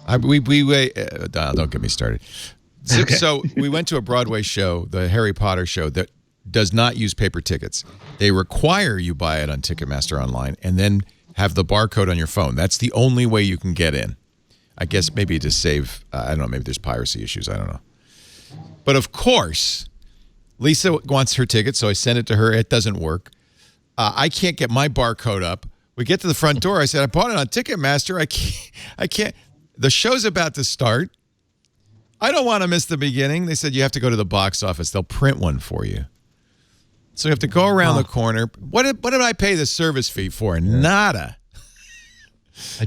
Don't get me started. So we went to a Broadway show, the Harry Potter show, that does not use paper tickets. They require you buy it on Ticketmaster online and then have the barcode on your phone. That's the only way you can get in. I guess maybe to save, I don't know, maybe there's piracy issues. I don't know. But of course, Lisa wants her ticket, so I send it to her. It doesn't work. I can't get my barcode up. We get to the front door. I said, I bought it on Ticketmaster. I can't. The show's about to start. I don't want to miss the beginning. They said you have to go to the box office. They'll print one for you. So you have to go around the corner. What did I pay the service fee for? Nada. I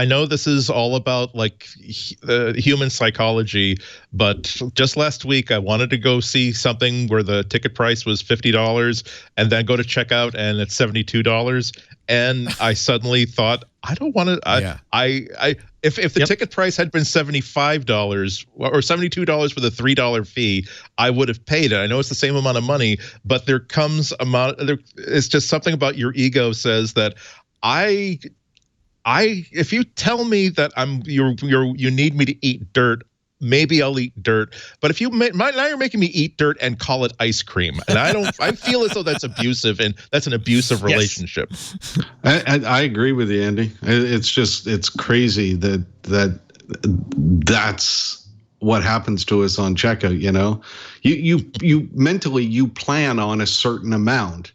know this is all about like human psychology, but just last week I wanted to go see something where the ticket price was $50 and then go to checkout and it's $72. And I suddenly thought, I don't want to. If the ticket price had been $75 or $72 for the $3 fee, I would have paid it. I know it's the same amount of money, but there comes it's just something about your ego says that if you tell me that you need me to eat dirt, maybe I'll eat dirt. But if now you're making me eat dirt and call it ice cream, and I feel as though that's abusive, and that's an abusive relationship. I agree with you, Andy. It's crazy that's what happens to us on checkout. You mentally you plan on a certain amount.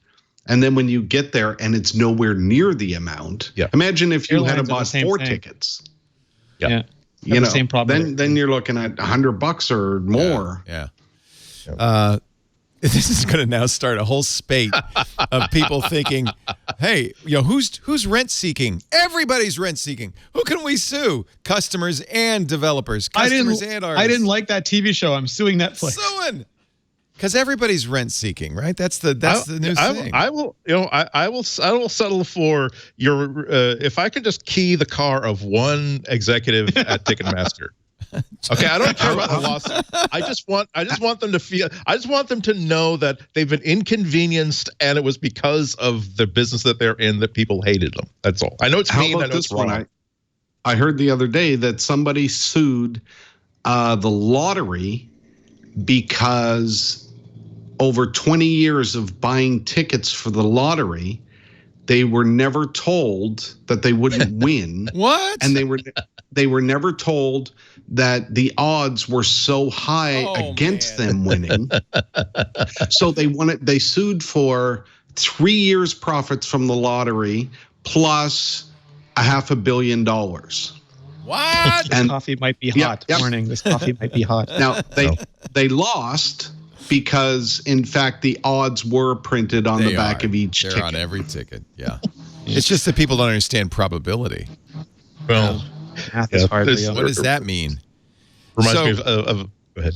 And then when you get there and it's nowhere near the amount, imagine if you had bought 4 tickets. Yeah. The same problem. Then you're looking at $100 or more. Yeah. This is going to now start a whole spate of people thinking, hey, who's rent seeking? Everybody's rent seeking. Who can we sue? Customers and developers. Customers and artists. I didn't like that TV show. I'm suing Netflix. Suing. Because everybody's rent seeking, right? That's the new thing. I will settle for your if I can just key the car of one executive at Ticketmaster. Okay, I don't care about the lawsuit. I just want them to feel. I just want them to know that they've been inconvenienced, and it was because of the business that they're in that people hated them. That's all. I know it's mean. I know it's wrong. I heard the other day that somebody sued the lottery because over 20 years of buying tickets for the lottery, they were never told that they wouldn't win. What? And they were never told that the odds were so high against them winning. So they sued for 3 years profits from the lottery plus $500 million. What? This coffee might be hot. Yep. Warning, this coffee might be hot. Now they lost because in fact the odds were printed on the back of each ticket. They're on every ticket. Yeah. It's just that people don't understand probability. Well, math is hard. What does that mean? Reminds me of go ahead.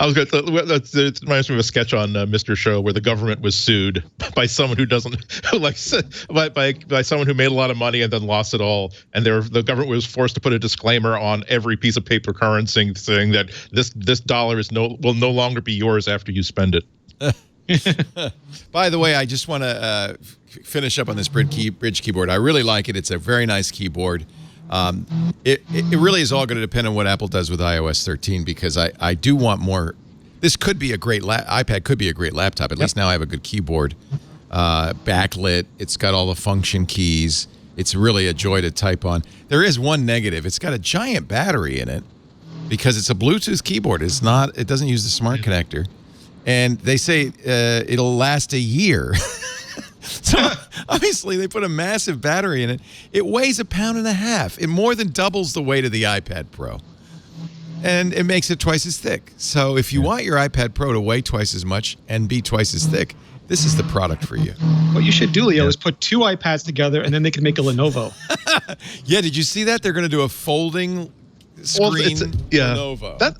I was going to. It reminds me of a sketch on Mr. Show where the government was sued by someone who doesn't by someone who made a lot of money and then lost it all, and the government was forced to put a disclaimer on every piece of paper currency saying that this dollar will no longer be yours after you spend it. By the way, I just want to finish up on this bridge keyboard. I really like it. It's a very nice keyboard. It really is all going to depend on what Apple does with iOS 13 because I do want more. This could be a great iPad could be a great laptop. At least now I have a good keyboard, backlit. It's got all the function keys. It's really a joy to type on. There is one negative. It's got a giant battery in it because it's a Bluetooth keyboard. It doesn't use the smart connector, and they say it'll last a year. So obviously they put a massive battery in it. It weighs 1.5 pounds. It more than doubles the weight of the iPad Pro. And it makes it twice as thick. So if you want your iPad Pro to weigh twice as much and be twice as thick, this is the product for you. What you should do, Leo, is put 2 iPads together and then they can make a Lenovo. Yeah, did you see that? They're going to do a folding screen Lenovo.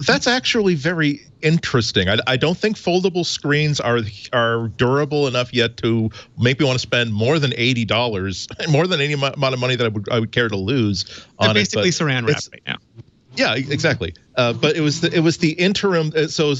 That's actually very interesting. I don't think foldable screens are durable enough yet to make me want to spend more than $80, more than any amount of money that I would care to lose on it. They're basically saran wrap right now. Yeah, exactly. But it was the interim. So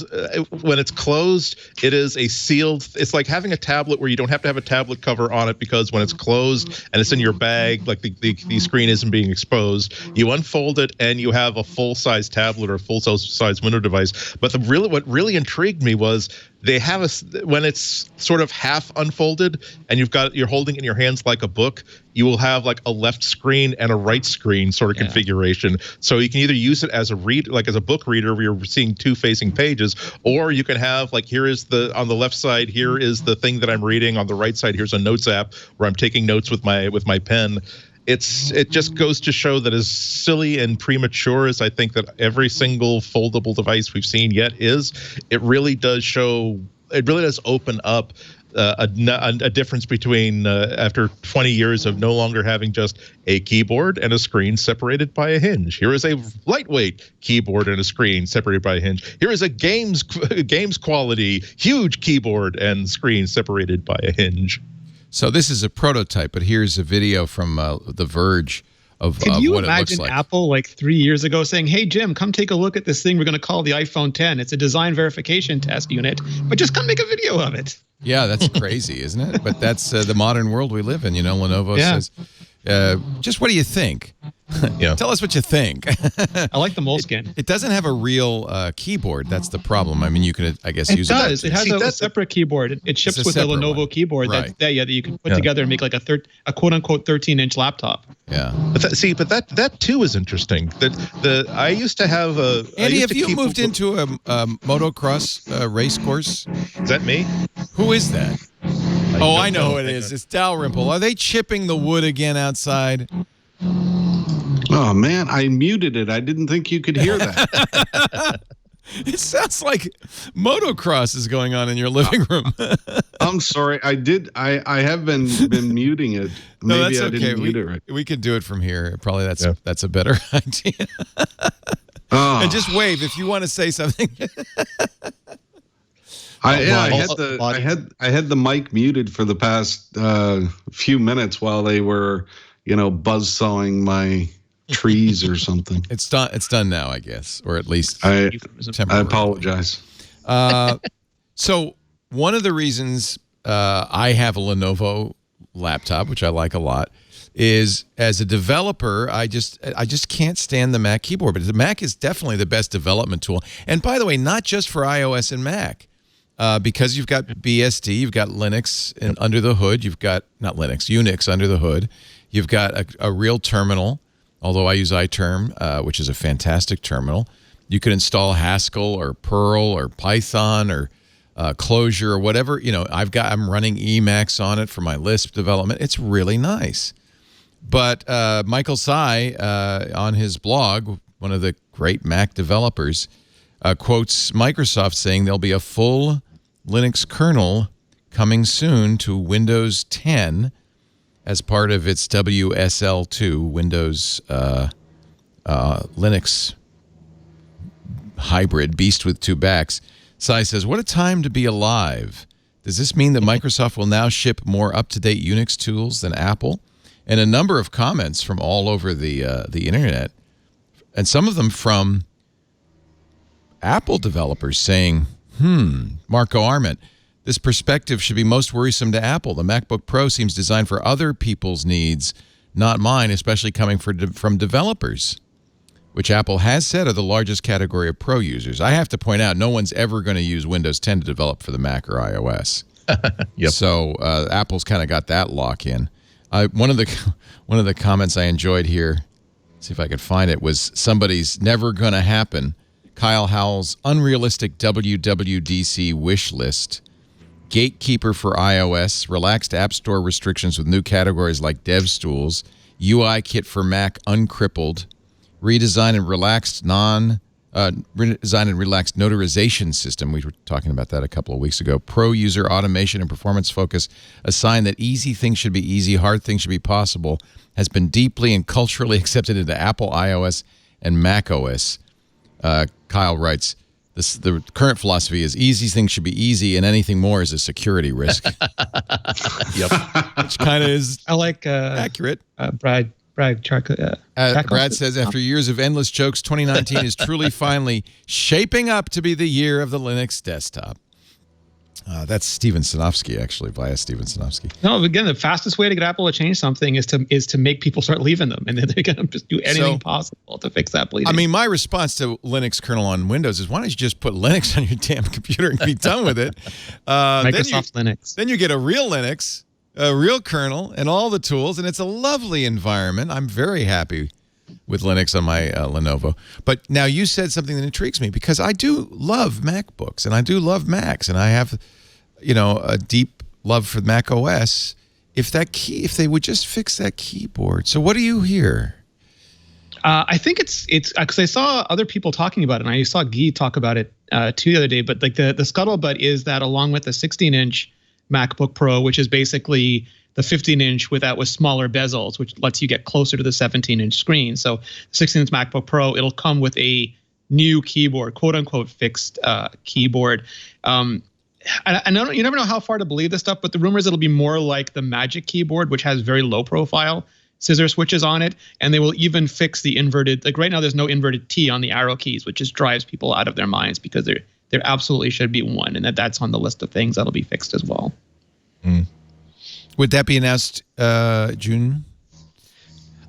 when it's closed, it is a sealed. It's like having a tablet where you don't have to have a tablet cover on it because when it's closed and it's in your bag, like the screen isn't being exposed, you unfold it and you have a full-size tablet or a full-size Windows device. But what really intrigued me was they have when it's sort of half unfolded and you're holding it in your hands like a book, you will have like a left screen and a right screen sort of configuration. So you can either use it as as a book reader where you're seeing 2 facing pages, or you can have like on the left side, here is the thing that I'm reading. On the right side, here's a notes app where I'm taking notes with my pen. It just goes to show that as silly and premature as I think that every single foldable device we've seen yet is, it really does open up a difference between after 20 years of no longer having just a keyboard and a screen separated by a hinge. Here is a lightweight keyboard and a screen separated by a hinge. Here is a games quality huge keyboard and screen separated by a hinge. So this is a prototype, but here's a video from The Verge of what it looks like. Can you imagine Apple like 3 years ago saying, "Hey Jim, come take a look at this thing we're going to call the iPhone 10. It's a design verification test unit, but just come make a video of it." Yeah, that's crazy, isn't it? But that's the modern world we live in. Lenovo says, just what do you think? Tell us what you think. I like the moleskin. It doesn't have a real keyboard. That's the problem. I mean, you can, I guess, use it. It does. It has a separate keyboard. It ships with a Lenovo keyboard that you can put together and make like a quote-unquote 13-inch laptop. Yeah. But that too is interesting. I used to have a. Andy, have you moved into a motocross race course? Is that me? Who is that? I know who it is. It's Dalrymple. Are they chipping the wood again outside? Oh, man, I muted it. I didn't think you could hear that. It sounds like motocross is going on in your living room. I'm sorry. I have been muting it. Maybe no, that's I okay. didn't mute it right. We can do it from here. Probably that's a better idea. And just wave if you want to say something. I had the mic muted for the past few minutes while they were, buzzsawing my trees or something. It's done now, I guess, or at least I apologize. So one of the reasons I have a Lenovo laptop, which I like a lot, is as a developer, I just can't stand the Mac keyboard. But the Mac is definitely the best development tool. And by the way, not just for iOS and Mac. Because you've got BSD, you've got Linux under the hood. You've got not Linux, Unix under the hood. You've got a real terminal, although I use iTerm, which is a fantastic terminal. You could install Haskell or Perl or Python or Clojure or whatever. You know, I'm running Emacs on it for my Lisp development. It's really nice. But Michael Tsai on his blog, one of the great Mac developers, quotes Microsoft saying there'll be a full Linux kernel coming soon to Windows 10 as part of its WSL2, Windows Linux hybrid, beast with two backs. Tsai says, what a time to be alive. Does this mean that Microsoft will now ship more up-to-date Unix tools than Apple? And a number of comments from all over the internet, and some of them from Apple developers saying, Marco Arment, this perspective should be most worrisome to Apple. The MacBook Pro seems designed for other people's needs, not mine, especially coming from developers, which Apple has said are the largest category of Pro users. I have to point out, no one's ever going to use Windows 10 to develop for the Mac or iOS. Yep. So Apple's kind of got that lock in. One of the comments I enjoyed here, see if I could find it, was somebody's never gonna happen. Kyle Howell's unrealistic WWDC wish list, gatekeeper for iOS, relaxed App Store restrictions with new categories like DevStools, UI kit for Mac uncrippled, redesign and relaxed notarization system. We were talking about that a couple of weeks ago. Pro user automation and performance focus, a sign that easy things should be easy, hard things should be possible, has been deeply and culturally accepted into Apple iOS and macOS. Kyle writes, the current philosophy is easy things should be easy and anything more is a security risk. Yep. Which kind of is accurate. Brad says, after years of endless jokes, 2019 is truly finally shaping up to be the year of the Linux desktop. That's Steven Sinofsky, actually, via Steven Sinofsky. No, again, the fastest way to get Apple to change something is to make people start leaving them, and then they're going to just do anything possible to fix that bleeding. I mean, my response to Linux kernel on Windows is, why don't you just put Linux on your damn computer and be done with it? Microsoft Linux. Then you get a real Linux, a real kernel, and all the tools, and it's a lovely environment. I'm very happy with Linux on my Lenovo. But now you said something that intrigues me, because I do love MacBooks, and I do love Macs, and I have, a deep love for Mac OS. If they would just fix that keyboard. So what do you hear? I think it's because I saw other people talking about it, and I saw Guy talk about it too the other day. But like the scuttlebutt is that along with the 16-inch MacBook Pro, which is basically the 15-inch with smaller bezels, which lets you get closer to the 17-inch screen. So the 16-inch MacBook Pro, it'll come with a new keyboard, quote unquote fixed keyboard. I know you never know how far to believe this stuff, but the rumor is it'll be more like the Magic Keyboard, which has very low profile scissor switches on it, and they will even fix the inverted. Like right now, there's no inverted T on the arrow keys, which just drives people out of their minds, because there absolutely should be one, and that's on the list of things that'll be fixed as well. Would that be announced June?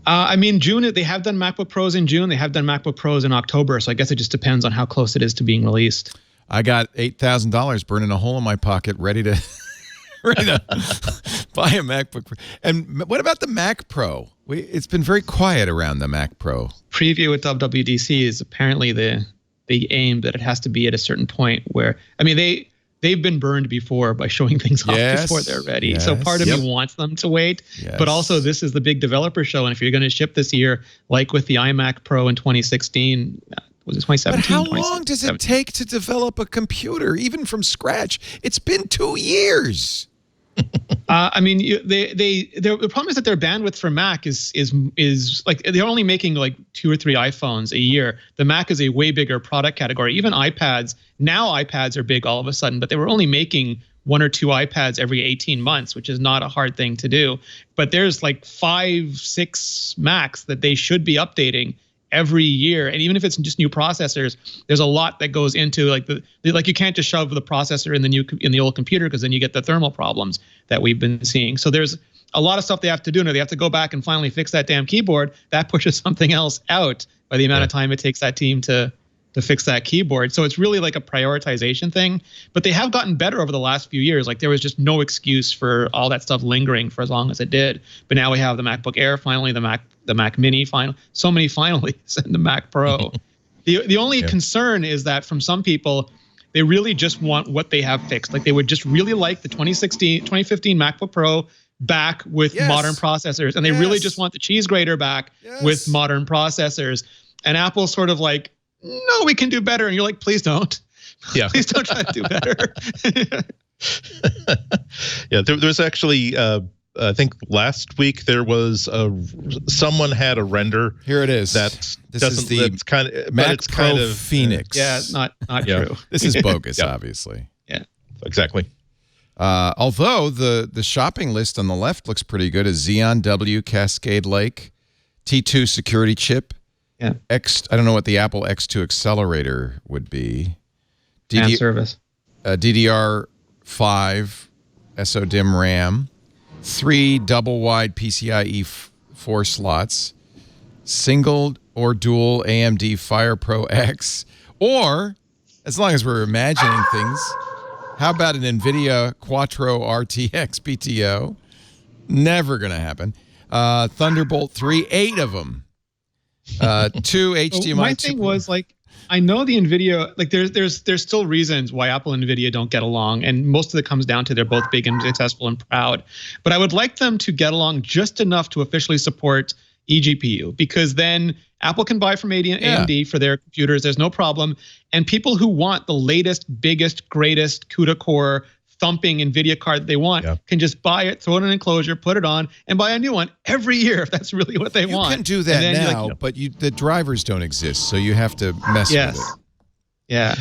June. They have done MacBook Pros in June. They have done MacBook Pros in October. So I guess it just depends on how close it is to being released. I got $8,000 burning a hole in my pocket, ready to buy a MacBook Pro. And what about the Mac Pro? It's been very quiet around the Mac Pro. Preview at WWDC is apparently the aim that it has to be at a certain point where, they've been burned before by showing things off before they're ready. Yes. So part of me wants them to wait, but also this is the big developer show. And if you're going to ship this year, like with the iMac Pro in 2016, was it 2017? But how long does it take to develop a computer, even from scratch? It's been 2 years. The problem is that their bandwidth for Mac is like they're only making like 2 or 3 iPhones a year. The Mac is a way bigger product category. Even iPads, now iPads are big all of a sudden, but they were only making 1 or 2 iPads every 18 months, which is not a hard thing to do. But there's like 5, 6 Macs that they should be updating every year, and even if it's just new processors, there's a lot that goes into like you can't just shove the processor in the old computer, because then you get the thermal problems that we've been seeing. So there's a lot of stuff they have to do. Now they have to go back and finally fix that damn keyboard. That pushes something else out by the amount of time it takes that team to to fix that keyboard. So it's really like a prioritization thing, but they have gotten better over the last few years. Like there was just no excuse for all that stuff lingering for as long as it did. But now we have the MacBook Air, finally the Mac Mini, so many finallys, and the Mac Pro. The only concern is that from some people, they really just want what they have fixed. Like they would just really like the 2015 MacBook Pro back with modern processors, and they really just want the cheese grater back with modern processors. And Apple's sort of like, no, we can do better. And you're like, please don't. Yeah. Please don't try to do better. Yeah, there's actually, I think last week there was someone had a render. Here it is. This is the that's kind of Mac Pro Phoenix. Yeah, not true. This is bogus, obviously. Yeah, exactly. Although the shopping list on the left looks pretty good. A Xeon W Cascade Lake, T2 security chip. Yeah. I don't know what the Apple X2 accelerator would be. And service. DDR5 SODIMM RAM, 3 double-wide PCIe 4 slots, single or dual AMD FirePro X, or, as long as we're imagining things, how about an NVIDIA Quattro RTX PTO? Never going to happen. Thunderbolt 3, 8 of them. 2 HDMI. My thing was like, I know the NVIDIA, like there's still reasons why Apple and NVIDIA don't get along, and most of it comes down to they're both big and successful and proud. But I would like them to get along just enough to officially support eGPU, because then Apple can buy from AMD for their computers. There's no problem. And people who want the latest, biggest, greatest CUDA core thumping NVIDIA card that they want can just buy it, throw it in an enclosure, put it on, and buy a new one every year if that's really what they want. You can do that now, but the drivers don't exist, so you have to mess with it. Yeah.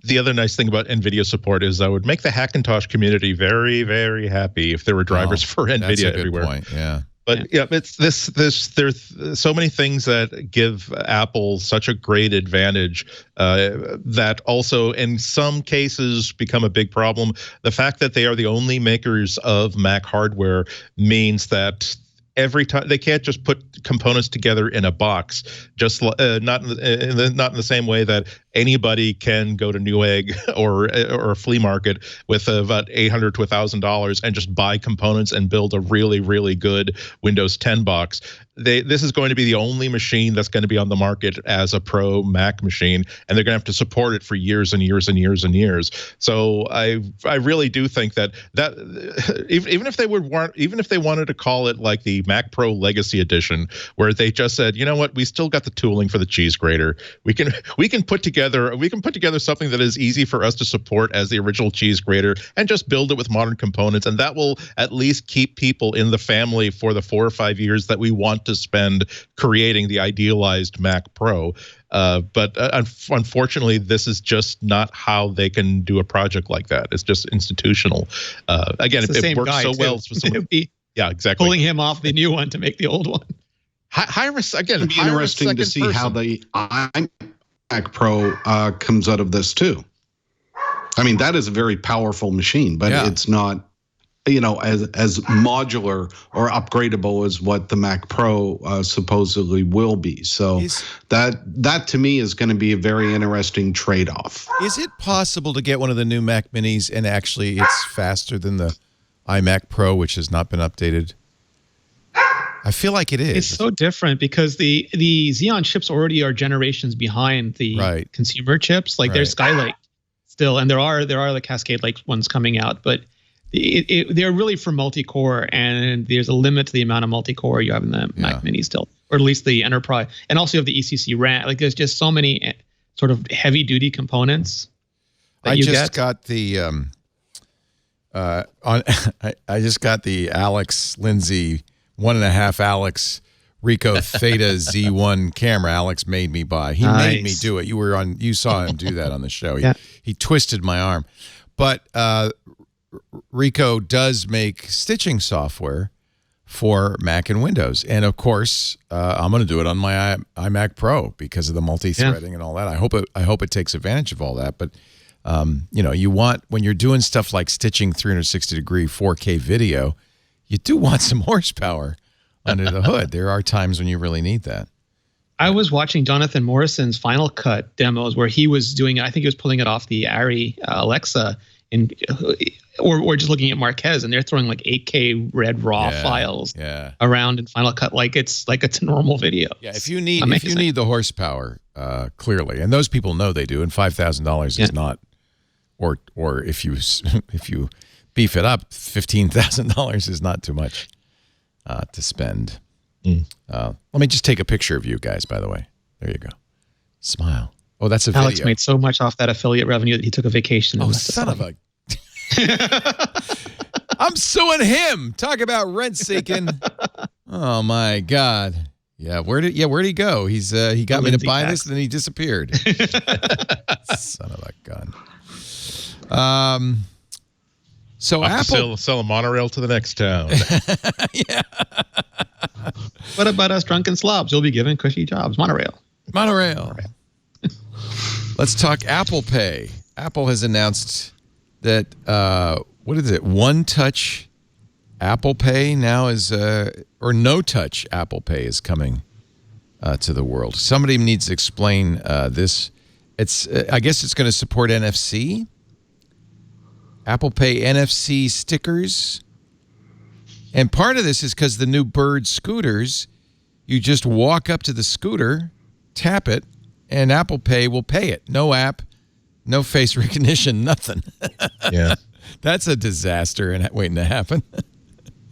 The other nice thing about NVIDIA support is I would make the Hackintosh community very, very happy if there were drivers for NVIDIA that's a good everywhere. Point. Yeah. But it's there's so many things that give Apple such a great advantage that also in some cases become a big problem. The fact that they are the only makers of Mac hardware means that every time they can't just put components together in a box, just not in the same way that anybody can go to Newegg or a flea market with about $800 to $1,000 and just buy components and build a really, really good Windows 10 box. This is going to be the only machine that's going to be on the market as a pro Mac machine, and they're going to have to support it for years and years and years and years. So I really do think that even if they wanted to call it like the Mac Pro Legacy Edition, where they just said, you know what, we still got the tooling for the cheese grater. We can put together something that is easy for us to support as the original cheese grater and just build it with modern components, and that will at least keep people in the family for the 4 or 5 years that we want to spend creating the idealized Mac Pro. But unfortunately, this is just not how they can do a project like that. It's just institutional. Again, it works so well. Yeah, exactly. Pulling him off the new one to make the old one. It'd be interesting to see how the iMac Pro comes out of this too. I mean, that is a very powerful machine, but it's not, as modular or upgradable as what the Mac Pro supposedly will be. So that to me is going to be a very interesting trade-off. Is it possible to get one of the new Mac Minis and actually it's faster than the iMac Pro, which has not been updated? I feel like it is. It's so different because the Xeon chips already are generations behind the consumer chips. Like there's Skylake still, and there are the Cascade Lake ones coming out, but they're really for multi-core, and there's a limit to the amount of multi-core you have in the Mac Mini still, or at least the Enterprise, and also you have the ECC RAM. Like there's just so many sort of heavy-duty components. I just got the I just got the Alex Lindsay 1.5 Alex Ricoh Theta Z1 camera. Alex made me buy. He made me do it. You saw him do that on the show. He twisted my arm. But Ricoh does make stitching software for Mac and Windows. And of course, I'm going to do it on my iMac Pro because of the multi-threading and all that. I hope it takes advantage of all that. But you want, when you're doing stuff like stitching 360-degree 4K video, you do want some horsepower under the hood. There are times when you really need that. I was watching Jonathan Morrison's Final Cut demos where he was doing, I think he was pulling it off the Arri Alexa or just looking at Marquez, and they're throwing like 8K red raw files around in Final Cut like it's a normal video. Yeah, if you need the horsepower, clearly, and those people know they do, and $5,000 is not, or if you beef it up, $15,000 is not too much to spend. Let me just take a picture of you guys, by the way. There you go. Smile. Oh, that's a Alex video. made so much off that affiliate revenue that he took a vacation. Oh, son of a... I'm suing him. Talk about rent seeking. Oh my God. Yeah, where'd he go? He got me to buy this, and then he disappeared. Son of a gun. So Apple sell a monorail to the next town. Yeah. What about us drunken slobs? You'll be given cushy jobs. Monorail. Let's talk Apple Pay. Apple has announced that what is it? One Touch Apple Pay now is or No Touch Apple Pay is coming to the world. Somebody needs to explain this. It's I guess it's going to support NFC. Apple Pay NFC stickers. And part of this is because the new Bird scooters, you just walk up to the scooter, tap it, and Apple Pay will pay it. No app, no face recognition, nothing. Yeah. That's a disaster and waiting to happen.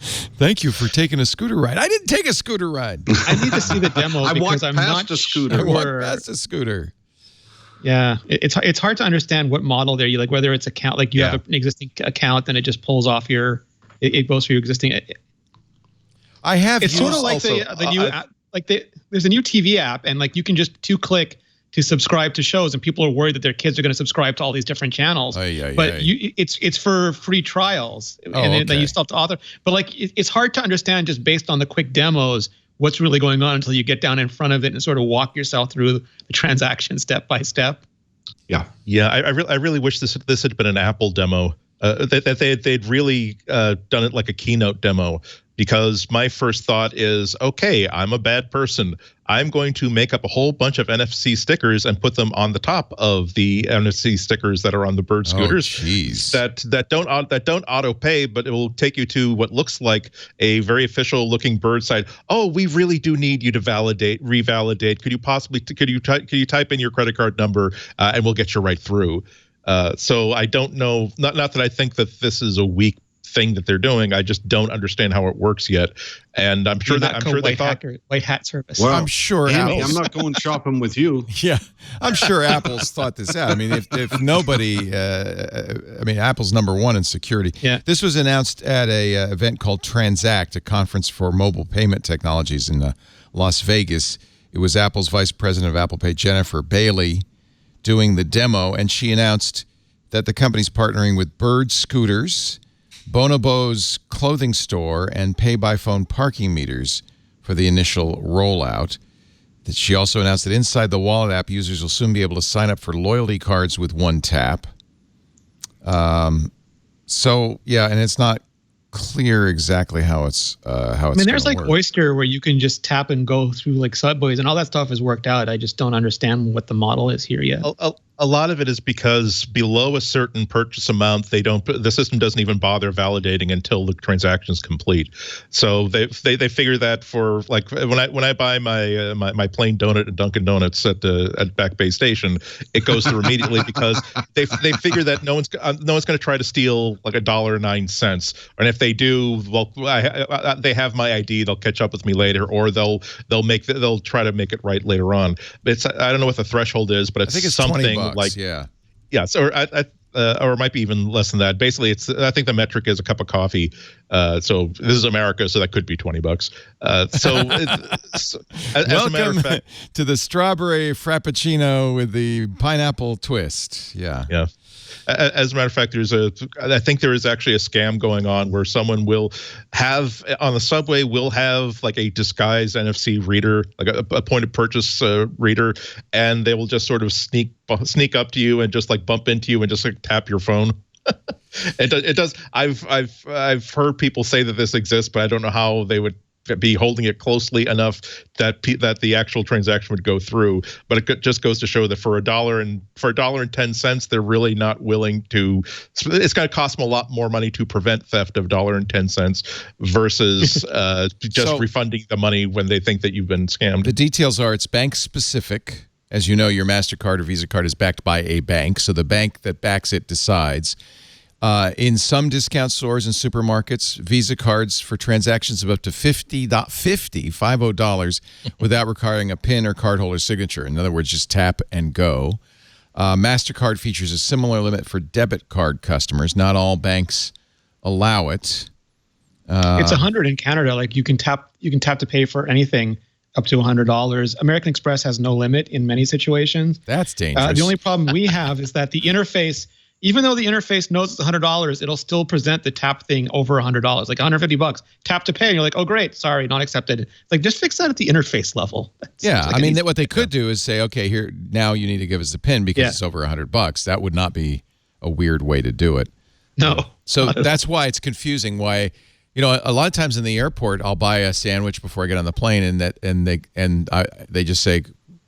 Thank you for taking a scooter ride. I didn't take a scooter ride. I need to see the demo because I'm not a scooter. I walked past a scooter. Yeah, it's hard to understand what model they're like, whether it's account, like you have an existing account and it just pulls off it goes for your existing. I have. It's sort of like the new app, there's a new TV app, and like you can just 2-click to subscribe to shows, and people are worried that their kids are going to subscribe to all these different channels. It's for free trials, and then you still have to author. But like it's hard to understand just based on the quick demos what's really going on until you get down in front of it and sort of walk yourself through the transaction step by step. Yeah. I really wish this had been an Apple demo. That they'd really done it like a keynote demo, because my first thought is, okay, I'm a bad person. I'm going to make up a whole bunch of NFC stickers and put them on the top of the NFC stickers that are on the Bird scooters. That don't auto pay, but it will take you to what looks like a very official looking Bird site. Oh, we really do need you to revalidate. Could you type in your credit card number and we'll get you right through. So I don't know, not that I think that this is a weak thing that they're doing. I just don't understand how it works yet. And I'm sure they thought white hat service. Well, I'm sure Andy, I'm not going shopping with you. Yeah, I'm sure Apple's thought this out. I mean, if nobody, Apple's number one in security. Yeah. This was announced at a event called Transact, a conference for mobile payment technologies in Las Vegas. It was Apple's Vice President of Apple Pay, Jennifer Bailey, doing the demo, and she announced that the company's partnering with Bird Scooters, Bonobo's clothing store, and pay-by-phone parking meters for the initial rollout. That she also announced that inside the Wallet app, users will soon be able to sign up for loyalty cards with one tap. And it's not clear exactly how it's there's like work. Oyster, where you can just tap and go through like subways, and all that stuff is worked out. I just don't understand what the model is here yet. A lot of it is because below a certain purchase amount, the system doesn't even bother validating until the transaction is complete. So they figure that for like when I buy my plain donut at Dunkin' Donuts at Back Bay Station, it goes through immediately because they figure that no one's going to try to steal like $1.09, and if they do, well, they have my ID, they'll catch up with me later, or they'll try to make it right later on. But I don't know what the threshold is, but I think it's something $20. Like yeah. So or it might be even less than that. Basically, I think the metric is a cup of coffee. So this is America, so that could be $20. As a matter of fact, to the strawberry frappuccino with the pineapple twist. Yeah. Yeah. As a matter of fact, I think there is actually a scam going on where someone will have on the subway like a disguised NFC reader, like a point of purchase reader, and they will just sort of sneak up to you and just like bump into you and just like tap your phone. It does. I've heard people say that this exists, but I don't know how they would be holding it closely enough that the actual transaction would go through. But it just goes to show that for $1.10, they're really not willing to. It's going to cost them a lot more money to prevent theft of $1.10 versus just refunding the money when they think that you've been scammed. The details are it's bank specific. As you know, your MasterCard or Visa card is backed by a bank, so the bank that backs it decides. In some discount stores and supermarkets, Visa cards for transactions of up to $50 without requiring a PIN or cardholder signature. In other words, just tap and go. MasterCard features a similar limit for debit card customers. Not all banks allow it. It's $100 in Canada. Like you can tap to pay for anything up to $100. American Express has no limit in many situations. That's dangerous. The only problem we have is that the interface. Even though the interface knows it's $100, it'll still present the tap thing over $100, like $150. Tap to pay, and you're like, oh great, sorry, not accepted. Like just fix that at the interface level. Yeah, I mean, what they could do is say, okay, here now you need to give us the PIN because it's over $100. That would not be a weird way to do it. No. So that's why it's confusing. Why, a lot of times in the airport, I'll buy a sandwich before I get on the plane, and they just say,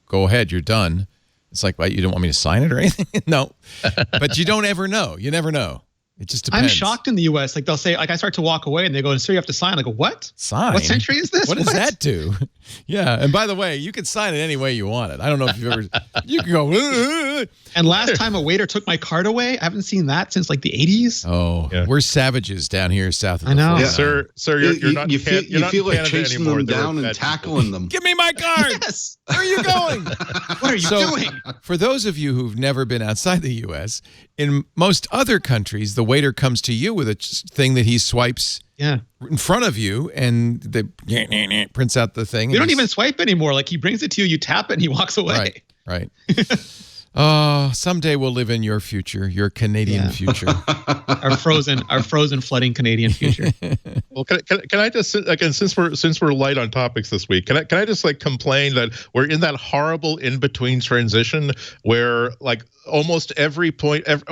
go ahead, you're done. It's like, what, you don't want me to sign it or anything? No. But you don't ever know. You never know. It just depends. I'm shocked in the U.S. Like they'll say, like I start to walk away and they go, sir, you have to sign. I go, what? Sign? What century is this? What does that do? Yeah. And by the way, you can sign it any way you want it. I don't know if you've ever, you can go. And last time a waiter took my card away, I haven't seen that since like the 80s. Oh, yeah. We're savages down here south of the know. Yeah. Sir, you're not. You feel like chasing them down and tackling them. Give me my card. Yes. Where are you going? What are you doing? For those of you who've never been outside the U.S., in most other countries, the waiter comes to you with a thing that he swipes in front of you, and they prints out the thing. They don't even swipe anymore. Like he brings it to you, you tap it, and he walks away. Right. Oh, someday we'll live in your future, your Canadian future. Our frozen flooding Canadian future. Well, can I just again, since we're light on topics this week, can I just like complain that we're in that horrible in between transition where like almost every point of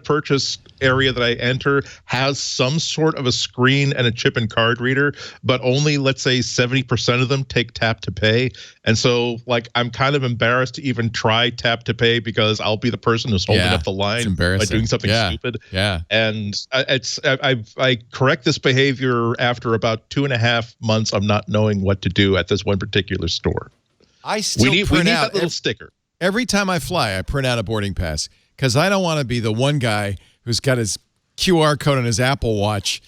purchase area that I enter has some sort of a screen and a chip and card reader, but only let's say 70% of them take tap to pay. And so like I'm kind of embarrassed to even try tap to pay because I'll be the person who's holding up the line by doing something stupid. Yeah. And I correct this behavior after about 2.5 months of not knowing what to do at this one particular store. I still we need print that out little sticker. Every time I fly, I print out a boarding pass because I don't want to be the one guy who's got his QR code on his Apple Watch.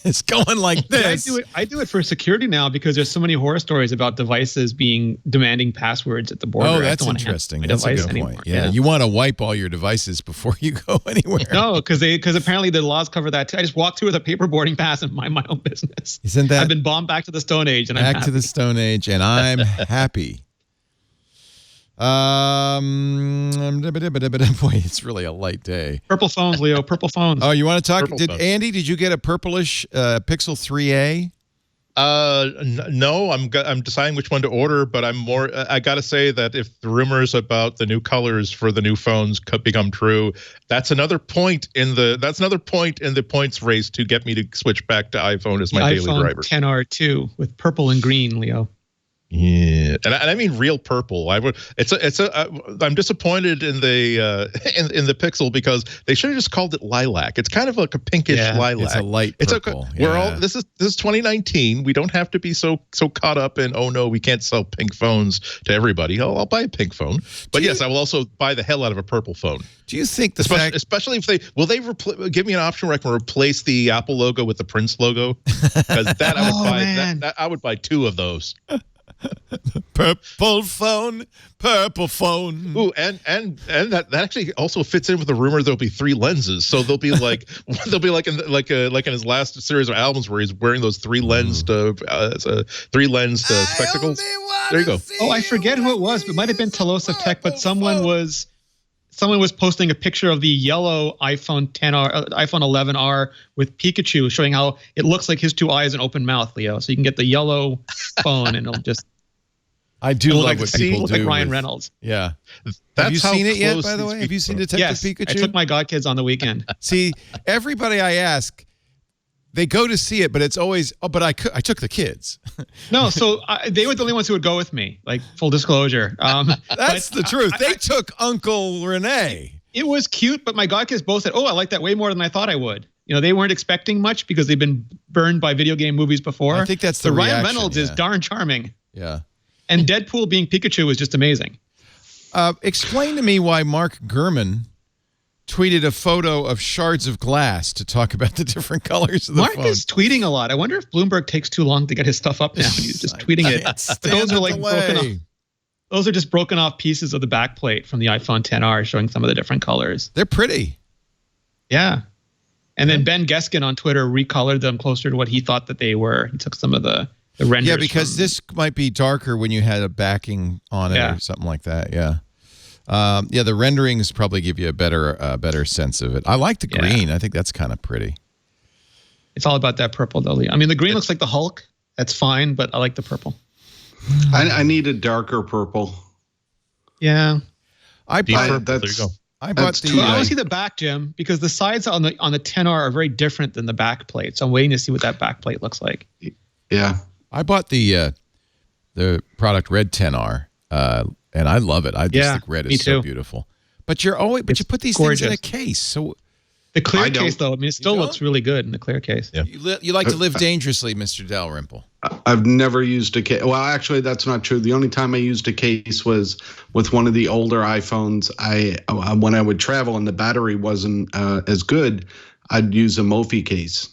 It's going like this. I do it for security now because there's so many horror stories about devices demanding passwords at the border. Oh, that's interesting. That's a good point. Yeah, you want to wipe all your devices before you go anywhere. No, because apparently the laws cover that too. I just walk through with a paper boarding pass and mind my own business. Isn't that? I've been bombed back to the Stone Age, and back to the Stone Age, and I'm happy. Boy, it's really a light day. Purple phones, Leo. Purple phones. Oh, you want to talk? Andy, did you get a purplish Pixel 3a? No, I'm deciding which one to order, but I gotta say that if the rumors about the new colors for the new phones could become true, that's another point in the points race to get me to switch back to iPhone as my daily driver. iPhone XR2 with purple and green, Leo. Yeah, and I mean real purple. I'm disappointed in the in the Pixel because they should have just called it lilac. It's kind of like a pinkish lilac. It's a light purple. This is 2019. We don't have to be so caught up in we can't sell pink phones to everybody. I'll buy a pink phone, but yes, I will also buy the hell out of a purple phone. Do you think especially if they give me an option where I can replace the Apple logo with the Prince logo? Because that I would buy. I would buy 2 of those. Purple phone. Ooh, and that actually also fits in with the rumor there'll be 3 lenses. So they'll be like in his last series of albums where he's wearing those 3 lensed spectacles. There you go. Oh, I forget who it was, but it might have been Telos of Tech, but someone was posting a picture of the yellow iPhone 10R, iPhone 11R with Pikachu, showing how it looks like his 2 eyes and open mouth, Leo. So you can get the yellow phone, and it'll just. I do love what people do. Like Ryan Reynolds. Yeah. Have you seen it yet, by the way? Have you seen Detective Pikachu? I took my godkids on the weekend. See, everybody I ask, they go to see it, but it's always, but I took the kids. No, so they were the only ones who would go with me, like full disclosure. That's the truth. They took Uncle Rene. It was cute, but my godkids both said, "Oh, I like that way more than I thought I would." They weren't expecting much because they've been burned by video game movies before. I think that's the Ryan reaction, Reynolds is darn charming. Yeah. And Deadpool being Pikachu is just amazing. Explain to me why Mark Gurman tweeted a photo of shards of glass to talk about the different colors of the Mark phone. is tweeting a lot. I wonder if Bloomberg takes too long to get his stuff up now. He's just tweeting it. Those are like broken off. Those are just broken off pieces of the backplate from the iPhone XR showing some of the different colors. They're pretty. Yeah. And then Ben Geskin on Twitter recolored them closer to what he thought that they were. He took some of the renders. Yeah, because this might be darker when you had a backing on it or something like that. Yeah. The renderings probably give you a better sense of it. I like the green. I think that's kind of pretty. It's all about that purple, though. I mean, the green looks like the Hulk. That's fine, but I like the purple. I need a darker purple. Yeah. There you go. I bought the. I want to see the back, Jim, because the sides on the 10R are very different than the back plate. So I'm waiting to see what that back plate looks like. Yeah. I bought the product Red 10R, and I love it. I just think red is so beautiful. But you put these things in a case. So the clear case, though, I mean, it still looks really good in the clear case. Yeah. You like to live dangerously, Mr. Dalrymple. I've never used a case. Well, actually, that's not true. The only time I used a case was with one of the older iPhones. When I would travel and the battery wasn't as good, I'd use a Mophie case.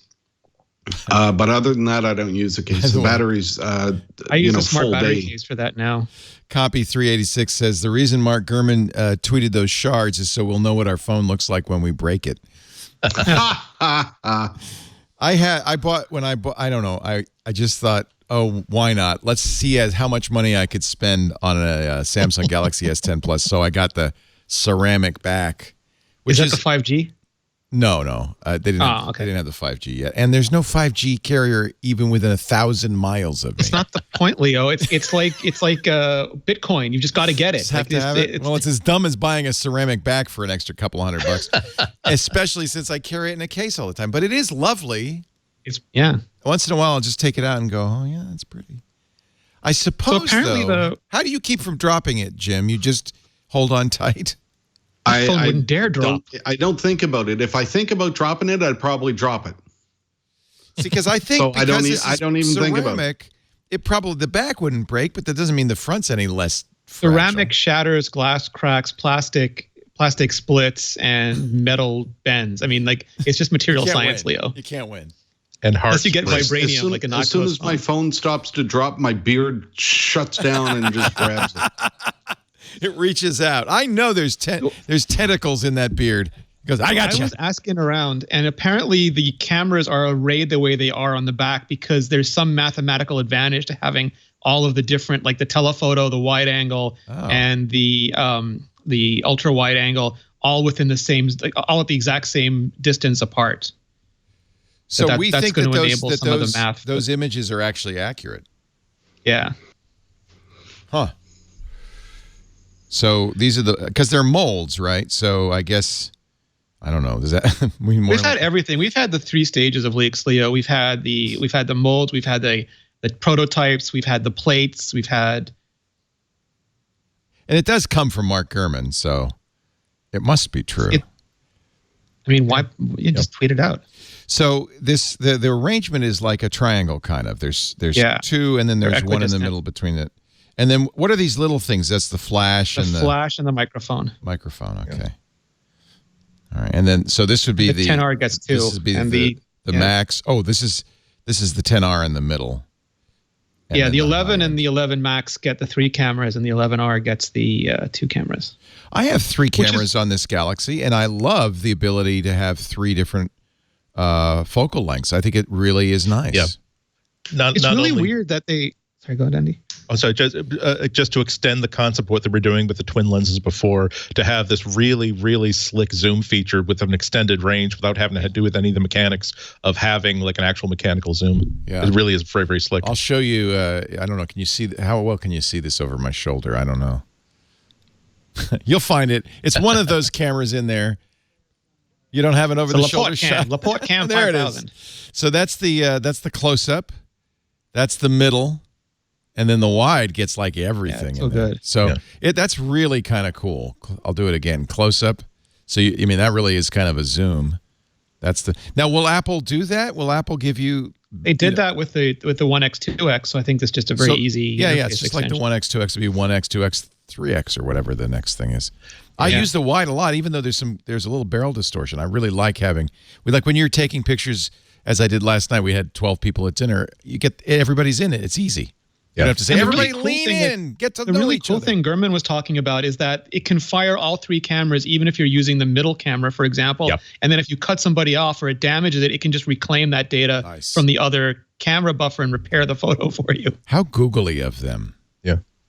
But other than that, I don't use a case. The batteries, I use a smart battery case for that now. Copy 386 says the reason Mark Gurman tweeted those shards is so we'll know what our phone looks like when we break it. I don't know. I just thought, oh, why not? Let's see how much money I could spend on a Samsung Galaxy S10 Plus. So I got the ceramic back. Is that the 5G? No. They didn't have the 5G yet. And there's no 5G carrier even within 1,000 miles of me. It's not the point, Leo. It's like Bitcoin. You just got to get it. Just have to have it. Well, it's as dumb as buying a ceramic back for an extra couple $100, especially since I carry it in a case all the time. But it is lovely. Once in a while, I'll just take it out and go, oh, yeah, that's pretty. I suppose, how do you keep from dropping it, Jim? You just hold on tight? I wouldn't dare drop. I don't think about it. If I think about dropping it, I'd probably drop it. See, because I think I don't even think about it. It probably the back wouldn't break, but that doesn't mean the front's any less fragile. Ceramic shatters, glass cracks, plastic splits, and metal bends. I mean, like it's just material science, Leo. You can't win. And unless you get vibranium, like a Ihnatko. As soon as my phone stops to drop, my beard shuts down and just grabs it. It reaches out. I know there's tentacles in that beard. He goes, I got you. I was asking around, and apparently the cameras are arrayed the way they are on the back because there's some mathematical advantage to having all of the different, like the telephoto, the wide angle, and the ultra wide angle, all within the same, all at the exact same distance apart. So we think that those images are actually accurate. Yeah. Huh. So these are because they're molds, right? So I guess, I don't know. Does that we've had everything. We've had the 3 stages of leaks, Leo. We've had the molds. We've had the prototypes. We've had the plates. We've had. And it does come from Mark Gurman, so it must be true. Why? You just tweet it out. So the arrangement is like a triangle, kind of. There's 2, and then there's one in the middle between it. And then what are these little things? That's the flash and the flash and the microphone. Microphone, okay. Yeah. All right, and then so this would be the 10R gets 2. This would be the Max. Oh, this is the 10R in the middle. Yeah, the 11 and the 11 Max get the 3 cameras, and the 11R gets the 2 cameras. I have 3 cameras on this Galaxy, and I love the ability to have 3 different focal lengths. I think it really is nice. Yeah. It's really weird that they. Sorry, go ahead, Andy. Oh, sorry. Just to extend the concept of what they were doing with the twin lenses before, to have this really, really slick zoom feature with an extended range without having to do with any of the mechanics of having like an actual mechanical zoom. Yeah, it really is very, very slick. I'll show you. I don't know. Can you see how well can you see this over my shoulder? I don't know. You'll find it. It's one of those cameras in there. You don't have an over-the-shoulder shot. Laporte Cam There it 5000. is. So that's the close-up. That's the middle. And then the wide gets like everything. So good. So that's really kind of cool. I'll do it again. Close-up. So, that really is kind of a zoom. Now, will Apple do that? Will Apple give you... They did that with the 1X, 2X, so I think that's just a very easy... Yeah, it's just like the 1X, 2X would be 1X, 2X, 3X, or whatever the next thing is. I use the wide a lot, even though there's a little barrel distortion. I really like having... when you're taking pictures, as I did last night, we had 12 people at dinner. everybody's in it. It's easy. You don't have to say, everybody lean in, get to know each other. The really cool thing Gurman was talking about is that it can fire all three cameras, even if you're using the middle camera, for example. Yep. And then if you cut somebody off or it damages it, it can just reclaim that data from the other camera buffer and repair the photo for you. How googly of them.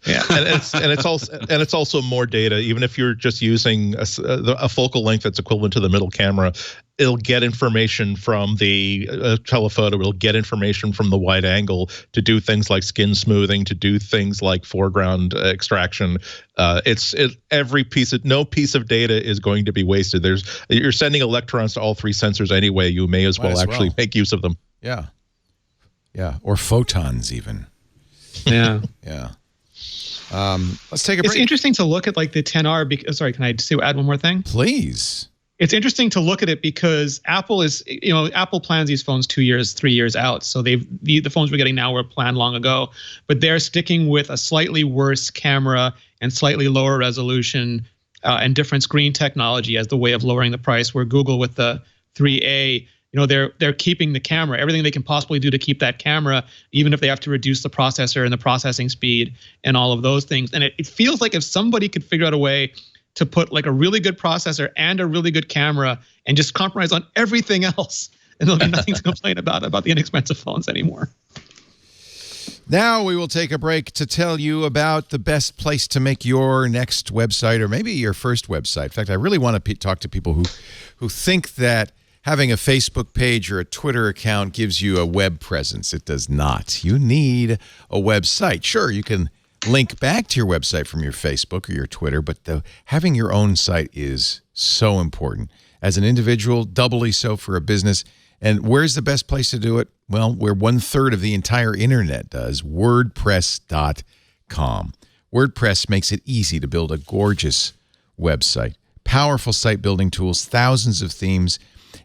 Yeah, and it's also more data. Even if you're just using a focal length that's equivalent to the middle camera, it'll get information from the telephoto. It'll get information from the wide angle to do things like skin smoothing, to do things like foreground extraction. No piece of data is going to be wasted. You're sending electrons to all three sensors anyway. You may as well make use of them. Yeah, or photons even. Yeah. Let's take a break. It's interesting to look at like the 10R. Sorry, can I add one more thing? Please. It's interesting to look at it because Apple plans these phones 2 years, 3 years out. So the phones we're getting now were planned long ago, but they're sticking with a slightly worse camera and slightly lower resolution and different screen technology as the way of lowering the price. Where Google with the 3A, they're keeping the camera, everything they can possibly do to keep that camera, even if they have to reduce the processor and the processing speed and all of those things. And it feels like if somebody could figure out a way to put like a really good processor and a really good camera and just compromise on everything else, and there'll be nothing to complain about the inexpensive phones anymore. Now we will take a break to tell you about the best place to make your next website, or maybe your first website. In fact, I really want to talk to people who think that having a Facebook page or a Twitter account gives you a web presence. It does not. You need a website. Sure, you can link back to your website from your Facebook or your Twitter, but having your own site is so important. As an individual, doubly so for a business. And where's the best place to do it? Well, where 1/3 of the entire internet does, WordPress.com. WordPress makes it easy to build a gorgeous website. Powerful site building tools, thousands of themes.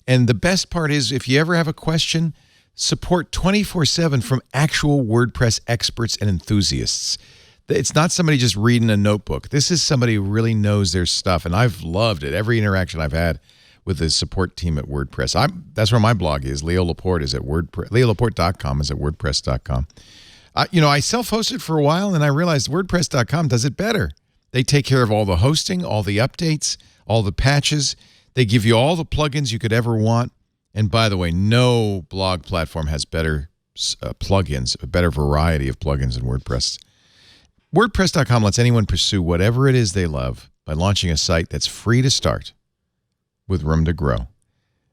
And the best part is, if you ever have a question, support 24/7 from actual WordPress experts and enthusiasts. It's not somebody just reading a notebook. This is somebody who really knows their stuff, and I've loved it. Every interaction I've had with the support team at WordPress. That's where my blog is. Leo Laporte is at WordPress. LeoLaporte.com is at WordPress.com. I self-hosted for a while, and I realized WordPress.com does it better. They take care of all the hosting, all the updates, all the patches. They give you all the plugins you could ever want. And by the way, no blog platform has better plugins, a better variety of plugins than WordPress. WordPress.com lets anyone pursue whatever it is they love by launching a site that's free to start with room to grow.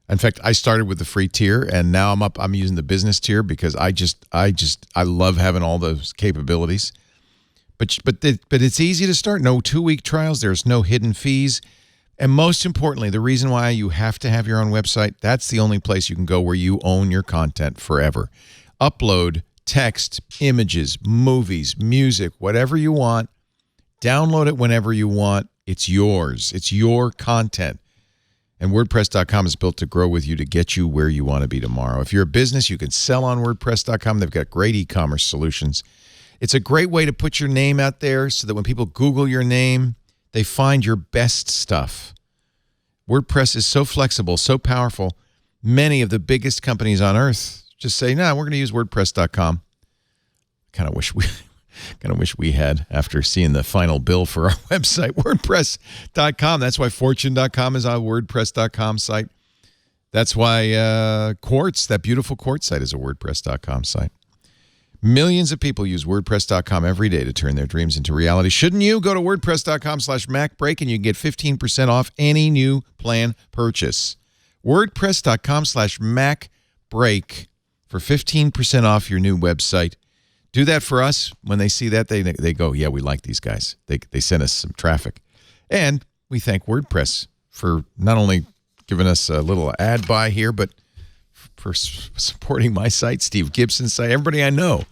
In fact, I started with the free tier, and now I'm using the business tier because I love having all those capabilities. But it's easy to start. No 2-week trials. There's no hidden fees. And most importantly, the reason why you have to have your own website, that's the only place you can go where you own your content forever. Upload text, images, movies, music, whatever you want. Download it whenever you want. It's yours. It's your content. And WordPress.com is built to grow with you to get you where you want to be tomorrow. If you're a business, you can sell on WordPress.com. They've got great e-commerce solutions. It's a great way to put your name out there so that when people Google your name, they find your best stuff. WordPress is so flexible, so powerful. Many of the biggest companies on earth just say, "No, we're going to use WordPress.com." Kind of wish we had after seeing the final bill for our website, WordPress.com. That's why Fortune.com is our WordPress.com site. That's why Quartz, that beautiful Quartz site, is a WordPress.com site. Millions of people use WordPress.com every day to turn their dreams into reality. Shouldn't you? Go to WordPress.com/MacBreak and you can get 15% off any new plan purchase. WordPress.com/MacBreak for 15% off your new website. Do that for us. When they see that, they go, "Yeah, we like these guys." They send us some traffic. And we thank WordPress for not only giving us a little ad buy here, but for supporting my site, Steve Gibson's site, everybody I know,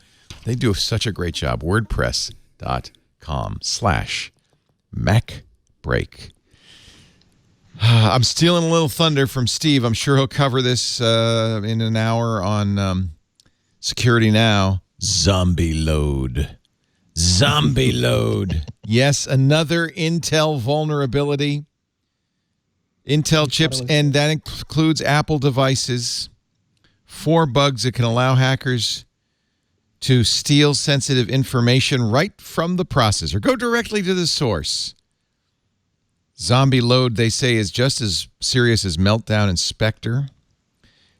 they do such a great job. WordPress.com/MacBreak. I'm stealing a little thunder from Steve. I'm sure he'll cover this in an hour on Security Now. Zombieload. Yes, another Intel vulnerability. Intel chips, and that includes Apple devices. 4 bugs that can allow hackers to steal sensitive information right from the processor. Go directly to the source. Zombieload, they say, is just as serious as Meltdown and Spectre.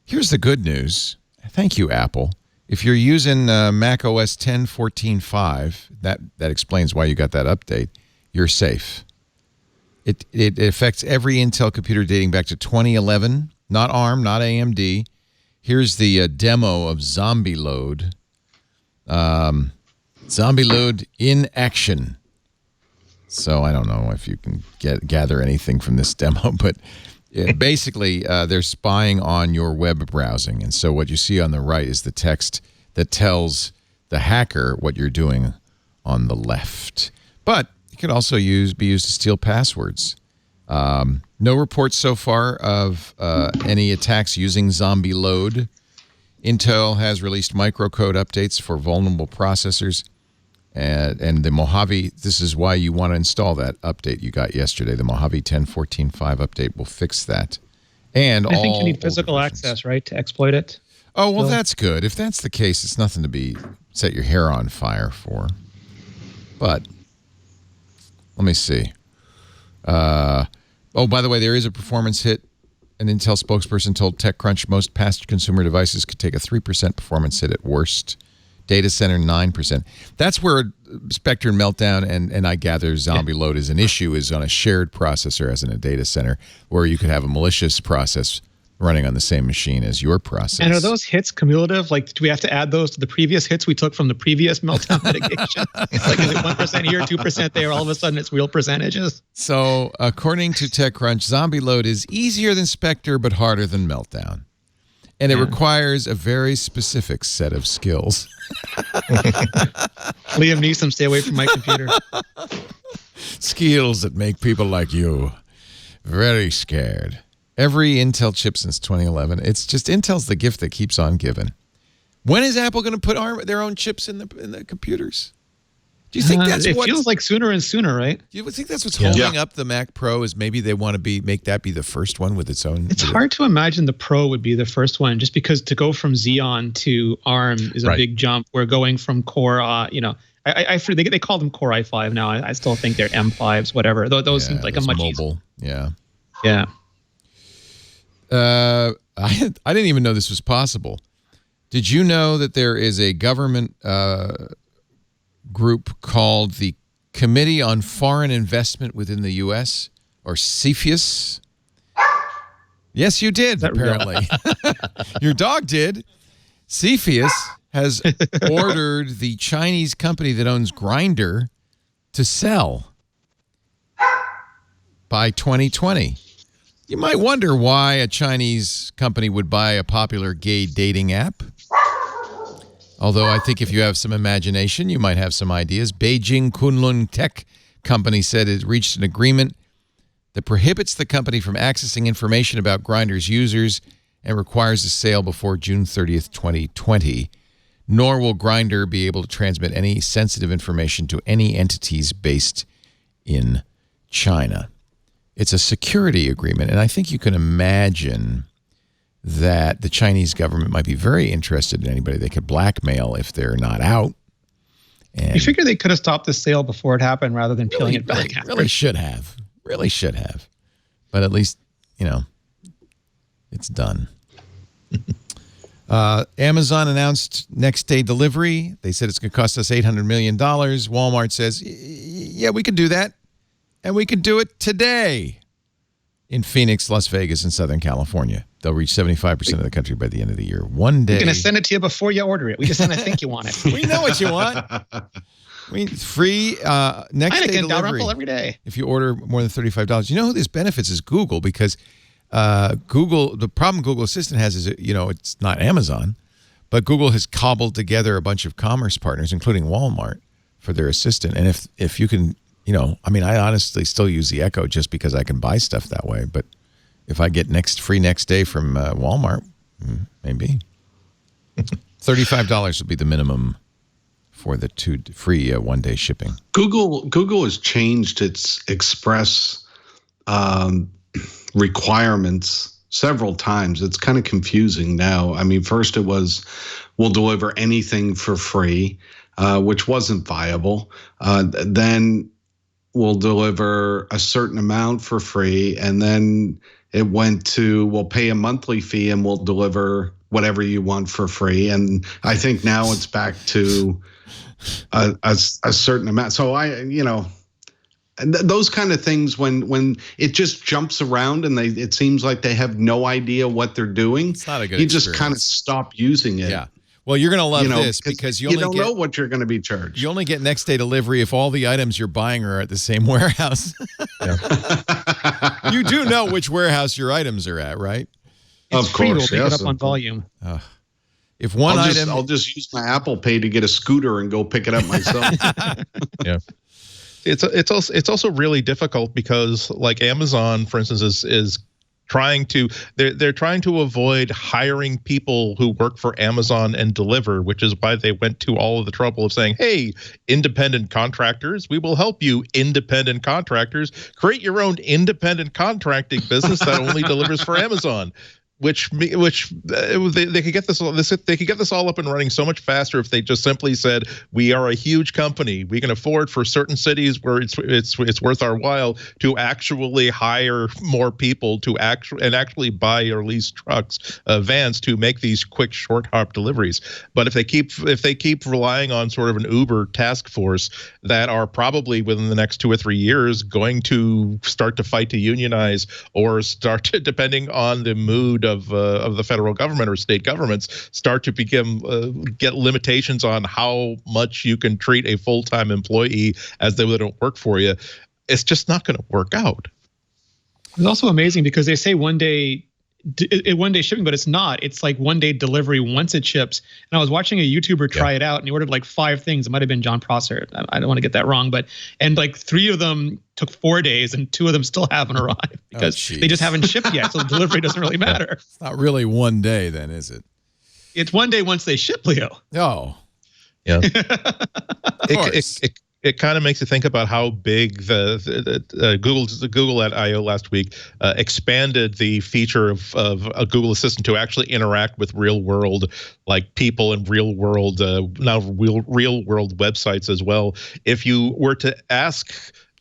Here's the good news. Thank you, Apple. If you're using macOS 10.14.5, that explains why you got that update, you're safe. It affects every Intel computer dating back to 2011, not ARM, not AMD. Here's the demo of Zombieload. Zombieload in action. So I don't know if you can gather anything from this demo, but basically they're spying on your web browsing. And so what you see on the right is the text that tells the hacker what you're doing on the left. But it could also be used to steal passwords. No reports so far of any attacks using Zombieload. Intel has released microcode updates for vulnerable processors. And the Mojave, this is why you want to install that update you got yesterday. The Mojave 10.14.5 update will fix that. And I think you need physical access, right, to exploit it? Oh, well, that's good. If that's the case, it's nothing to set your hair on fire for. But let me see. By the way, there is a performance hit. An Intel spokesperson told TechCrunch most past consumer devices could take a 3% performance hit at worst. Data center, 9%. That's where Spectre and Meltdown and I gather Zombieload is an issue, is on a shared processor as in a data center, where you could have a malicious process running on the same machine as your process. And are those hits cumulative? Like, do we have to add those to the previous hits we took from the previous Meltdown mitigation? Like, is it 1% here, 2% there? All of a sudden, it's real percentages? So, according to TechCrunch, Zombieload is easier than Spectre, but harder than Meltdown. And it requires a very specific set of skills. Liam Neeson, stay away from my computer. Skills that make people like you very scared. Every Intel chip since 2011. It's just Intel's the gift that keeps on giving. When is Apple going to put their own chips in the computers? Do you think that's it feels like sooner and sooner, right? Do you think that's what's holding up the Mac Pro? Is maybe they want to make that be the first one with its own? It's hard to imagine the Pro would be the first one, just because to go from Xeon to ARM is a big jump. We're going from Core, they call them Core i5 now. I still think they're M5s, whatever. Those seem like a much mobile. Easier. Yeah. I didn't even know this was possible. Did you know that there is a government group called the Committee on Foreign Investment within the U.S., or CFIUS? Yes, you did, apparently. Your dog did. CFIUS has ordered the Chinese company that owns Grindr to sell by 2020. You might wonder why a Chinese company would buy a popular gay dating app. Although I think if you have some imagination, you might have some ideas. Beijing Kunlun Tech Company said it reached an agreement that prohibits the company from accessing information about Grindr's users and requires a sale before June 30th, 2020. Nor will Grindr be able to transmit any sensitive information to any entities based in China. It's a security agreement, and I think you can imagine that the Chinese government might be very interested in anybody they could blackmail if they're not out. And you figure they could have stopped the sale before it happened rather than peeling it back after. Really should have. But at least, it's done. Amazon announced next day delivery. They said it's going to cost us $800 million. Walmart says, yeah, we can do that. And we can do it today in Phoenix, Las Vegas, and Southern California. They'll reach 75% of the country by the end of the year. One day. We're going to send it to you before you order it. We just kind of think you want it. We know what you want. Free next day delivery. Dalrymple every day. If you order more than $35. You know who this benefits is Google, because Google, the problem Google Assistant has is, it's not Amazon, but Google has cobbled together a bunch of commerce partners, including Walmart, for their assistant. And if you can, I honestly still use the Echo just because I can buy stuff that way. But if I get free next day from Walmart, maybe. $35 would be the minimum for the free one-day shipping. Google has changed its express requirements several times. It's kind of confusing now. I mean, first it was, we'll deliver anything for free, which wasn't viable. Then we'll deliver a certain amount for free. And then it went to, we'll pay a monthly fee and we'll deliver whatever you want for free. And I think now it's back to a certain amount. So those kind of things, when it just jumps around and it seems like they have no idea what they're doing, it's not a good you experience. just kind of stop using it. Yeah. Well, you're going to love this because you don't know what you're going to be charged. You only get next day delivery if all the items you're buying are at the same warehouse. You do know which warehouse your items are at, right? It's of free, course, we'll pick it up on volume. If one item, I'll just use my Apple Pay to get a scooter and go pick it up myself. Yeah. It's also really difficult because, like, Amazon, for instance, is trying to they're trying to avoid hiring people who work for Amazon and deliver, which is why they went to all of the trouble of saying, hey, independent contractors, we will help you, independent contractors, create your own independent contracting business that only delivers for Amazon. Which they could get this all up and running so much faster if they just simply said, we are a huge company, we can afford for certain cities where it's worth our while to actually hire more people to actually buy or lease trucks, vans to make these quick short hop deliveries. But if they keep relying on sort of an Uber task force that are probably within the next 2 or 3 years going to start to fight to unionize or start to, depending on the mood of the federal government or state governments, start to get limitations on how much you can treat a full-time employee as though they don't work for you, it's just not going to work out. It's also amazing because they say one day shipping, but it's not. It's like one day delivery once it ships. And I was watching a YouTuber try it out, and he ordered like 5 things. It might have been John Prosser. I don't want to get that wrong, and like 3 of them took 4 days, and 2 of them still haven't arrived because they just haven't shipped yet. So the delivery doesn't really matter. It's not really one day, then, is it? It's one day once they ship, Leo. Oh, yeah. It kind of makes you think about how big the Google at I/O last week expanded the feature of a Google Assistant to actually interact with real world, like, people and real world websites as well. If you were to ask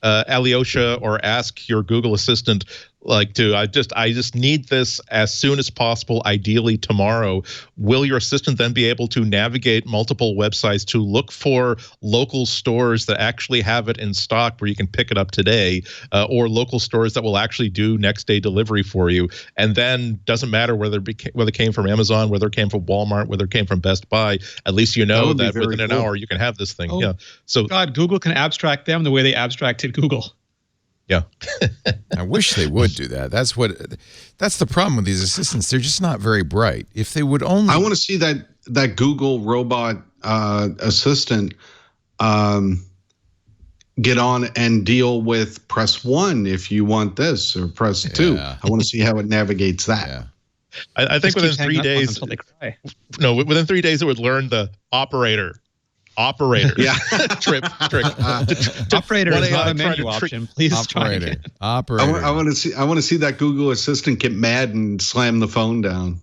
Alyosha or ask your Google Assistant, like, I just need this as soon as possible, ideally tomorrow, will your assistant then be able to navigate multiple websites to look for local stores that actually have it in stock where you can pick it up today, or local stores that will actually do next day delivery for you? And then doesn't matter whether it came from Amazon, whether it came from Walmart, whether it came from Best Buy, at least you know that within an hour you can have this thing. Yeah. So God, Google can abstract them the way they abstracted Google. Yeah. I wish they would do that. That's the problem with these assistants. They're just not very bright. If they would only, I want to see that Google robot assistant get on and deal with press 1 if you want this, or press 2. I want to see how it navigates that. Yeah. I think within 3 days, until they cry. no, within 3 days it would learn the operator. Yeah. trick. Operator is not a menu option. Please try again. Operator. I want to see that Google Assistant get mad and slam the phone down.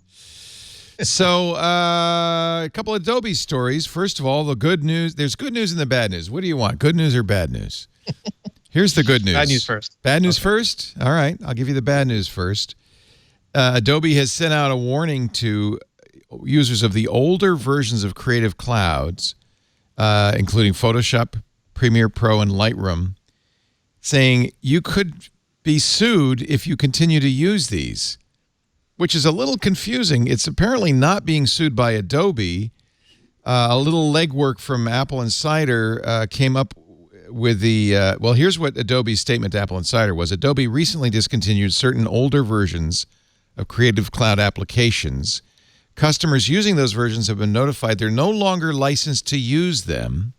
So a couple of Adobe stories. First of all, the good news. There's good news and the bad news. What do you want? Good news or bad news? Here's the good news. Bad news first. Bad news first? All right. I'll give you the bad news first. Adobe has sent out a warning to users of the older versions of Creative Clouds, including Photoshop, Premiere Pro, and Lightroom, saying you could be sued if you continue to use these, which is a little confusing. It's apparently not being sued by Adobe. A little legwork from Apple Insider came up with the well, here's what Adobe's statement to Apple Insider was. Adobe recently discontinued certain older versions of Creative Cloud applications. Customers using those versions have been notified they're no longer licensed to use them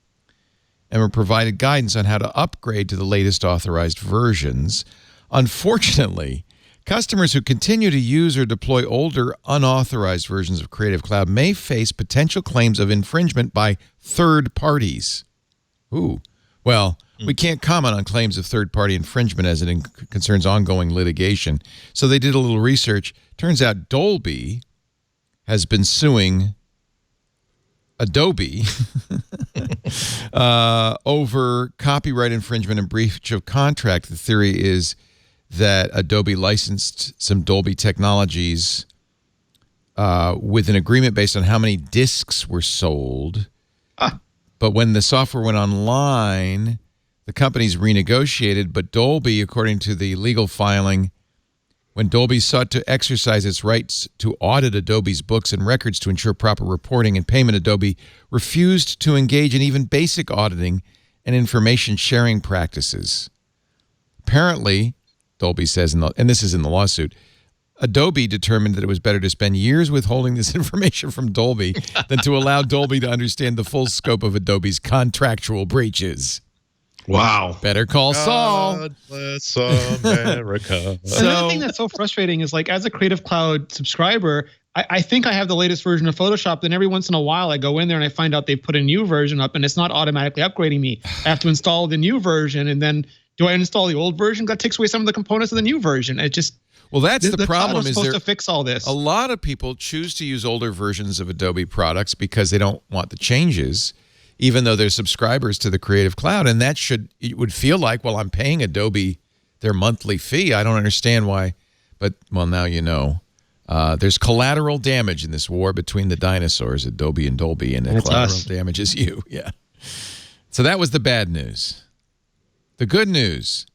and were provided guidance on how to upgrade to the latest authorized versions. Unfortunately, customers who continue to use or deploy older, unauthorized versions of Creative Cloud may face potential claims of infringement by third parties. Ooh. Well, we can't comment on claims of third-party infringement as it concerns ongoing litigation. So they did a little research. Turns out Dolby has been suing Adobe over copyright infringement and breach of contract. The theory is that Adobe licensed some Dolby technologies with an agreement based on how many discs were sold. But when the software went online, the companies renegotiated. But Dolby, according to the legal filing, when Dolby sought to exercise its rights to audit Adobe's books and records to ensure proper reporting and payment, Adobe refused to engage in even basic auditing and information sharing practices. Apparently, Dolby says, and this is in the lawsuit, Adobe determined that it was better to spend years withholding this information from Dolby than to allow Dolby to understand the full scope of Adobe's contractual breaches. Wow. Better call Saul. God bless America. Another thing that's so frustrating is, like, as a Creative Cloud subscriber, I think I have the latest version of Photoshop. Then every once in a while I go in there and I find out they've put a new version up and it's not automatically upgrading me. I have to install the new version, and then do I install the old version? That takes away some of the components of the new version. It just... Well, that's the problem. Is supposed to fix all this. A lot of people choose to use older versions of Adobe products because they don't want the changes, even though they're subscribers to the Creative Cloud. And that it would feel like, well, I'm paying Adobe their monthly fee. I don't understand why. But, well, now you know. There's collateral damage in this war between the dinosaurs, Adobe and Dolby, and the collateral damage is you. Yeah. So that was the bad news. The good news.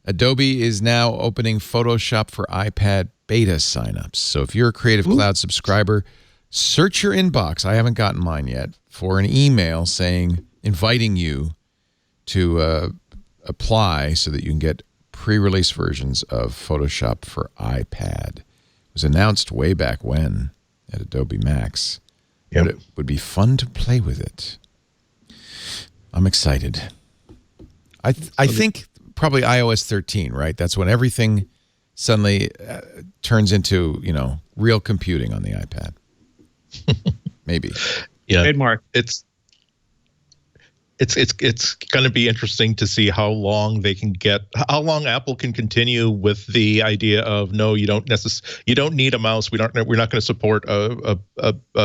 Adobe is now opening Photoshop for iPad beta signups. So if you're a Creative Cloud subscriber, search your inbox. I haven't gotten mine yet for an email inviting you to apply so that you can get pre-release versions of Photoshop for iPad. It was announced way back when at Adobe Max. Yep. But it would be fun to play with it. I'm excited. I think probably iOS 13, right? That's when everything suddenly turns into, real computing on the iPad. Maybe. Yeah. Trademark. It's going to be interesting to see how long Apple can continue with the idea of, no, you don't need a mouse. We're not going to support a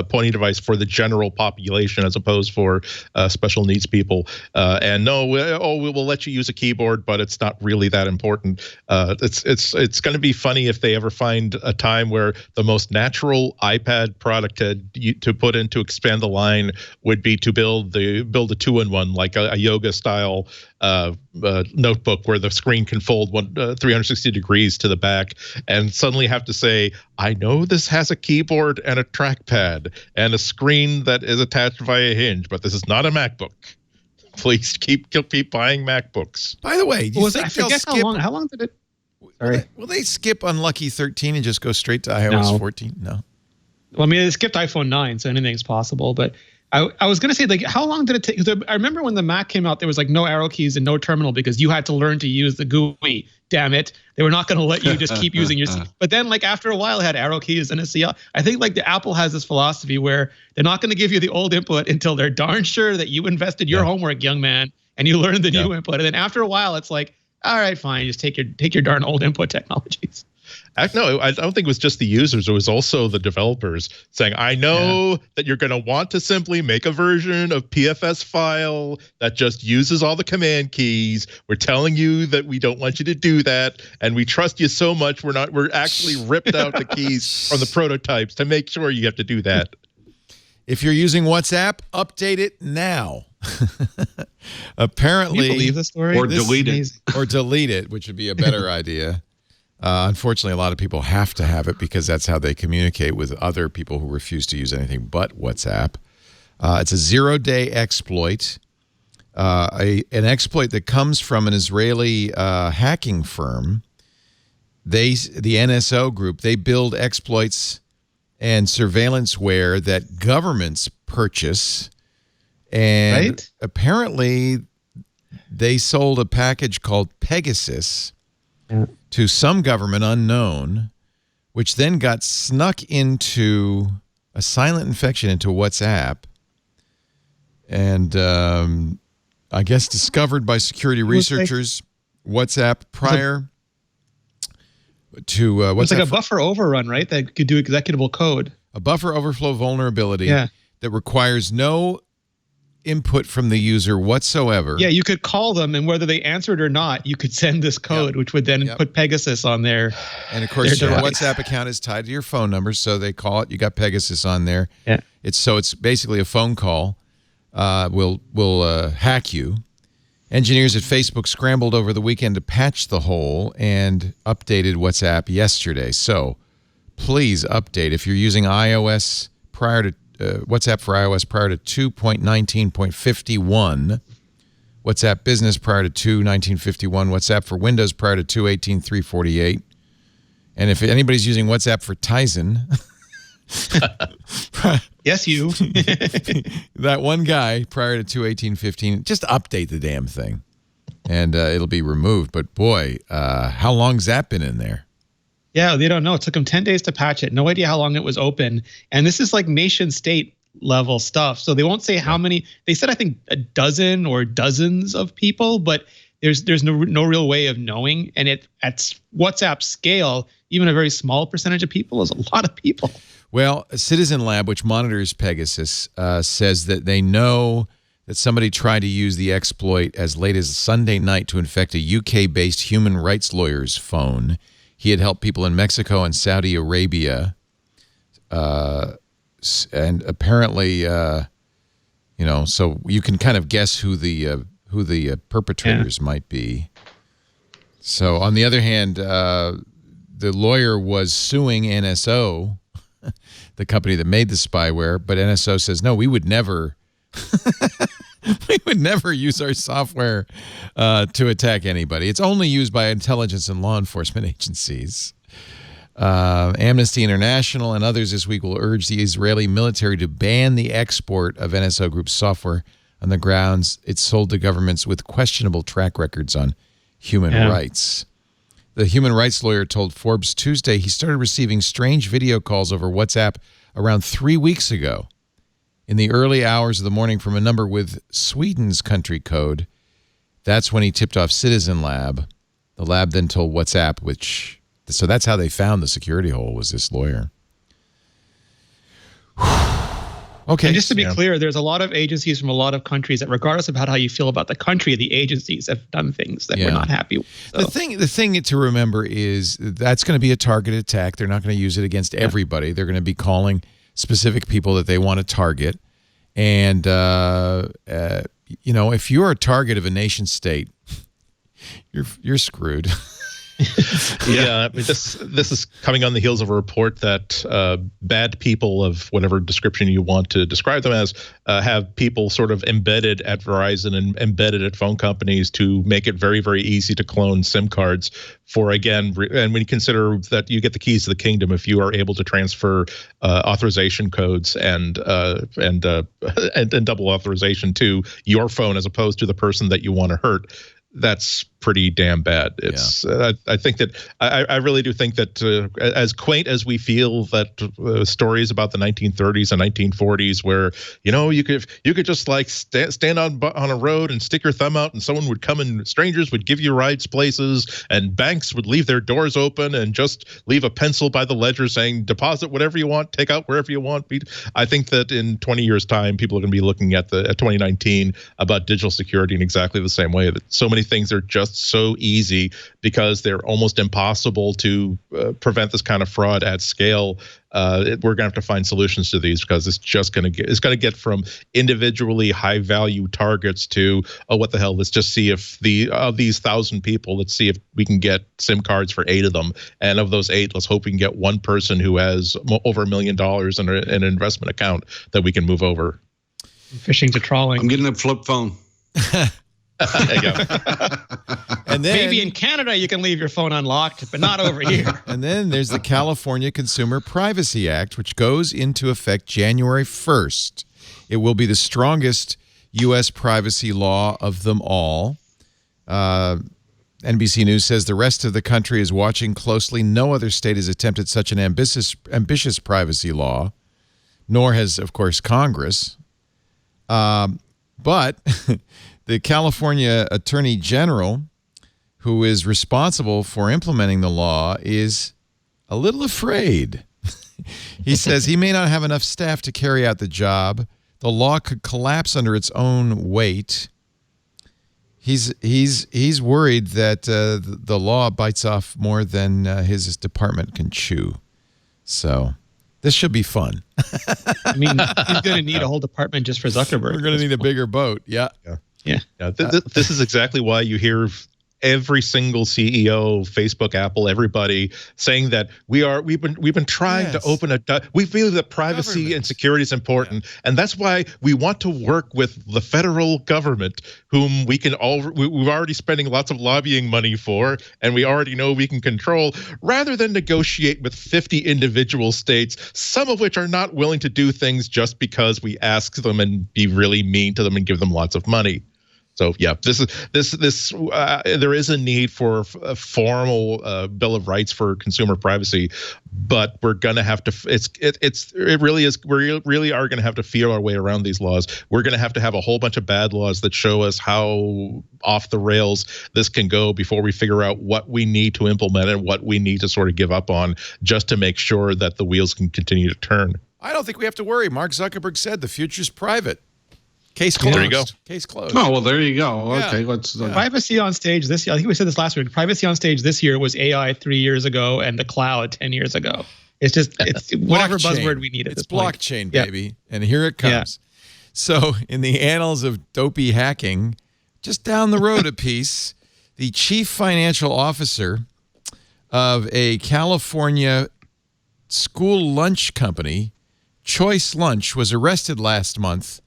pointing device for the general population as opposed for special needs people. And no, we will let you use a keyboard, but it's not really that important. It's going to be funny if they ever find a time where the most natural iPad product to put in to expand the line would be to build a 2-in-1, like a yoga style notebook where the screen can fold 360 degrees to the back, and suddenly have to say, I know this has a keyboard and a trackpad and a screen that is attached via hinge, but this is not a MacBook. Please keep buying MacBooks. By the way, do you think they'll skip? How long did it? Sorry. Will they skip Unlucky 13 and just go straight to iOS 14? No. Well, I mean, they skipped iPhone 9, so anything's possible, but I was going to say, like, how long did it take? I remember when the Mac came out, there was like no arrow keys and no terminal because you had to learn to use the GUI. Damn it. They were not going to let you just keep using your C. But then, like, after a while, it had arrow keys and a CL. I think, like, the Apple has this philosophy where they're not going to give you the old input until they're darn sure that you invested your homework, young man, and you learned the new input. And then after a while, it's like, all right, fine, just take your darn old input technologies. No, I don't think it was just the users. It was also the developers saying, I know that you're going to want to simply make a version of PFS file that just uses all the command keys. We're telling you that we don't want you to do that. And we trust you so much. We're actually ripped out the keys from the prototypes to make sure you have to do that. If you're using WhatsApp, update it now. Apparently. Can you believe the story? Or delete it. Or delete it, which would be a better idea. Unfortunately, a lot of people have to have it because that's how they communicate with other people who refuse to use anything but WhatsApp. It's a 0-day exploit. an exploit that comes from an Israeli hacking firm. The NSO group, they build exploits and surveillanceware that governments purchase. And apparently they sold a package called Pegasus to some government unknown, which then got snuck into a silent infection into WhatsApp. And I guess discovered by security researchers, WhatsApp prior to it's like a buffer overrun, right? That could do executable code. A buffer overflow vulnerability that requires no input from the user whatsoever. Yeah, you could call them, and whether they answered or not, you could send this code, which would then put Pegasus on there. And of course, your WhatsApp account is tied to your phone number, so they call it. You got Pegasus on there. Yeah. It's basically a phone call. Will hack you. Engineers at Facebook scrambled over the weekend to patch the hole and updated WhatsApp yesterday. So please update if you're using iOS prior to WhatsApp for iOS prior to 2.19.51, WhatsApp Business prior to 2.19.51, WhatsApp for Windows prior to 2.18.348, and if anybody's using WhatsApp for Tizen, yes, you. that one guy prior to 2.18.15, just update the damn thing, and it'll be removed. But boy, how long's that been in there? Yeah, they don't know. It took them 10 days to patch it. No idea how long it was open. And this is like nation state level stuff. So they won't say how many. They said, I think, a dozen or dozens of people, but there's no real way of knowing. And at WhatsApp scale, even a very small percentage of people is a lot of people. Well, Citizen Lab, which monitors Pegasus, says that they know that somebody tried to use the exploit as late as Sunday night to infect a UK-based human rights lawyer's phone. He had helped people in Mexico and Saudi Arabia, and apparently, so you can kind of guess who the perpetrators might be. So, on the other hand, the lawyer was suing NSO, the company that made the spyware, but NSO says no, we would never. We would never use our software to attack anybody. It's only used by intelligence and law enforcement agencies. Amnesty International and others this week will urge the Israeli military to ban the export of NSO Group's software on the grounds it's sold to governments with questionable track records on human rights. The human rights lawyer told Forbes Tuesday he started receiving strange video calls over WhatsApp around 3 weeks ago. In the early hours of the morning from a number with Sweden's country code. That's when he tipped off Citizen Lab. The lab then told WhatsApp, so that's how they found the security hole, was this lawyer. Okay. And just to be clear, there's a lot of agencies from a lot of countries that, regardless of how you feel about the country, the agencies have done things that we're not happy with. So. The thing to remember is that's going to be a targeted attack. They're not going to use it against everybody. They're going to be calling specific people that they want to target. And, if you're a target of a nation state, you're screwed. I mean, this is coming on the heels of a report that bad people of whatever description you want to describe them as have people sort of embedded at Verizon and embedded at phone companies to make it very, very easy to clone SIM cards for, again, and when you consider that you get the keys to the kingdom if you are able to transfer authorization codes and double authorization to your phone as opposed to the person that you want to hurt. That's pretty damn bad. It's I think that I really do think that as quaint as we feel that stories about the 1930s and 1940s where you could just like stand on a road and stick your thumb out and someone would come and strangers would give you rides places and banks would leave their doors open and just leave a pencil by the ledger saying deposit whatever you want, take out wherever you want. I think that in 20 years time people are going to be looking at 2019 about digital security in exactly the same way, that so many things are just so easy because they're almost impossible to prevent this kind of fraud at scale. We're going to have to find solutions to these because it's going to get from individually high value targets to, oh, what the hell? Let's just see if of these 1,000 people, let's see if we can get SIM cards for 8 of them. And of those 8, let's hope we can get one person who has over $1 million in an investment account that we can move over. Fishing to trawling. I'm getting a flip phone. There you go. And then Maybe in Canada you can leave your phone unlocked, but not over here. And then there's the California Consumer Privacy Act, which goes into effect January 1st. It will be the strongest U.S. privacy law of them all. NBC News says the rest of the country is watching closely. No other state has attempted such an ambitious privacy law, nor has, of course, Congress. But the California Attorney General, who is responsible for implementing the law, is a little afraid. He says he may not have enough staff to carry out the job. The law could collapse under its own weight. He's worried that the law bites off more than his department can chew. So this should be fun. I mean, he's going to need a whole department just for Zuckerberg. We're going to need a bigger boat. Yeah. This is exactly why you hear every single CEO, Facebook, Apple, everybody saying that we've been trying to open we feel that privacy and security is important, and that's why we want to work with the federal government, whom we're already spending lots of lobbying money for, and we already know we can control, rather than negotiate with 50 individual states, some of which are not willing to do things just because we ask them and be really mean to them and give them lots of money. So yeah, there is a need for a formal Bill of Rights for consumer privacy, but we're gonna have to. It really is. We really are gonna have to feel our way around these laws. We're gonna have to have a whole bunch of bad laws that show us how off the rails this can go before we figure out what we need to implement and what we need to sort of give up on, just to make sure that the wheels can continue to turn. I don't think we have to worry. Mark Zuckerberg said the future's private. Case closed. There you go. Case closed. Oh, well, there you go. Yeah. Okay, let's. Privacy on stage this year. I think we said this last week. Privacy on stage this year was AI 3 years ago and the cloud 10 years ago. It's just whatever buzzword we need at it's this point. Blockchain, baby. And here it comes. So in the annals of dopey hacking, just down the road a piece, the chief financial officer of a California school lunch company, Choice Lunch, was arrested last month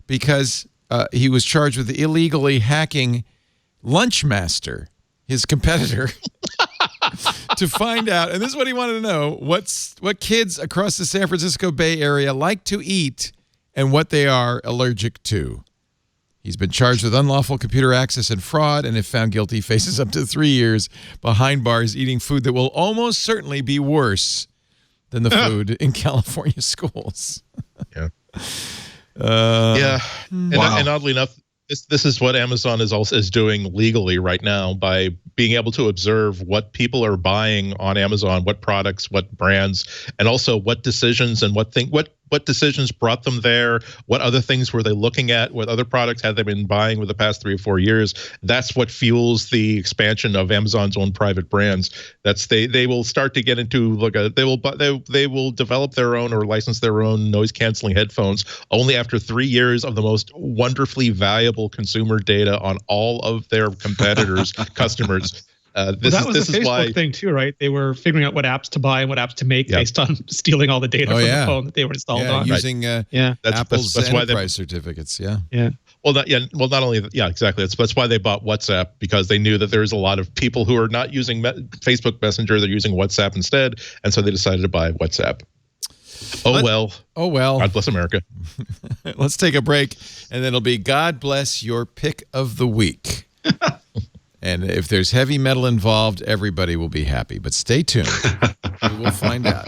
because he was charged with illegally hacking Lunchmaster, his competitor, to find out, and this is what he wanted to know, what kids across the San Francisco Bay Area like to eat and what they are allergic to. He's been charged with unlawful computer access and fraud, and if found guilty, faces up to 3 years behind bars eating food that will almost certainly be worse than the food in California schools. Yeah. And oddly enough, this is what Amazon is doing legally right now by being able to observe what people are buying on Amazon, what products, what brands, and also what decisions and what decisions brought them there, what other things were they looking at, what other products had they been buying over the past 3 or 4 years. That's what fuels the expansion of Amazon's own private brands. They will start to get into they will develop their own or license their own noise canceling headphones only after 3 years of the most wonderfully valuable consumer data on all of their competitors' customers. That was the Facebook thing too, right? They were figuring out what apps to buy and what apps to make based on stealing all the data from the phone that they were installed on. Using Apple's that's why enterprise certificates. Yeah. Well, not only exactly. That's why they bought WhatsApp, because they knew that there's a lot of people who are not using Facebook Messenger; they're using WhatsApp instead, and so they decided to buy WhatsApp. Oh well. God bless America. Let's take a break, and then it'll be God bless your pick of the week. And if there's heavy metal involved, everybody will be happy. But stay tuned. We will find out.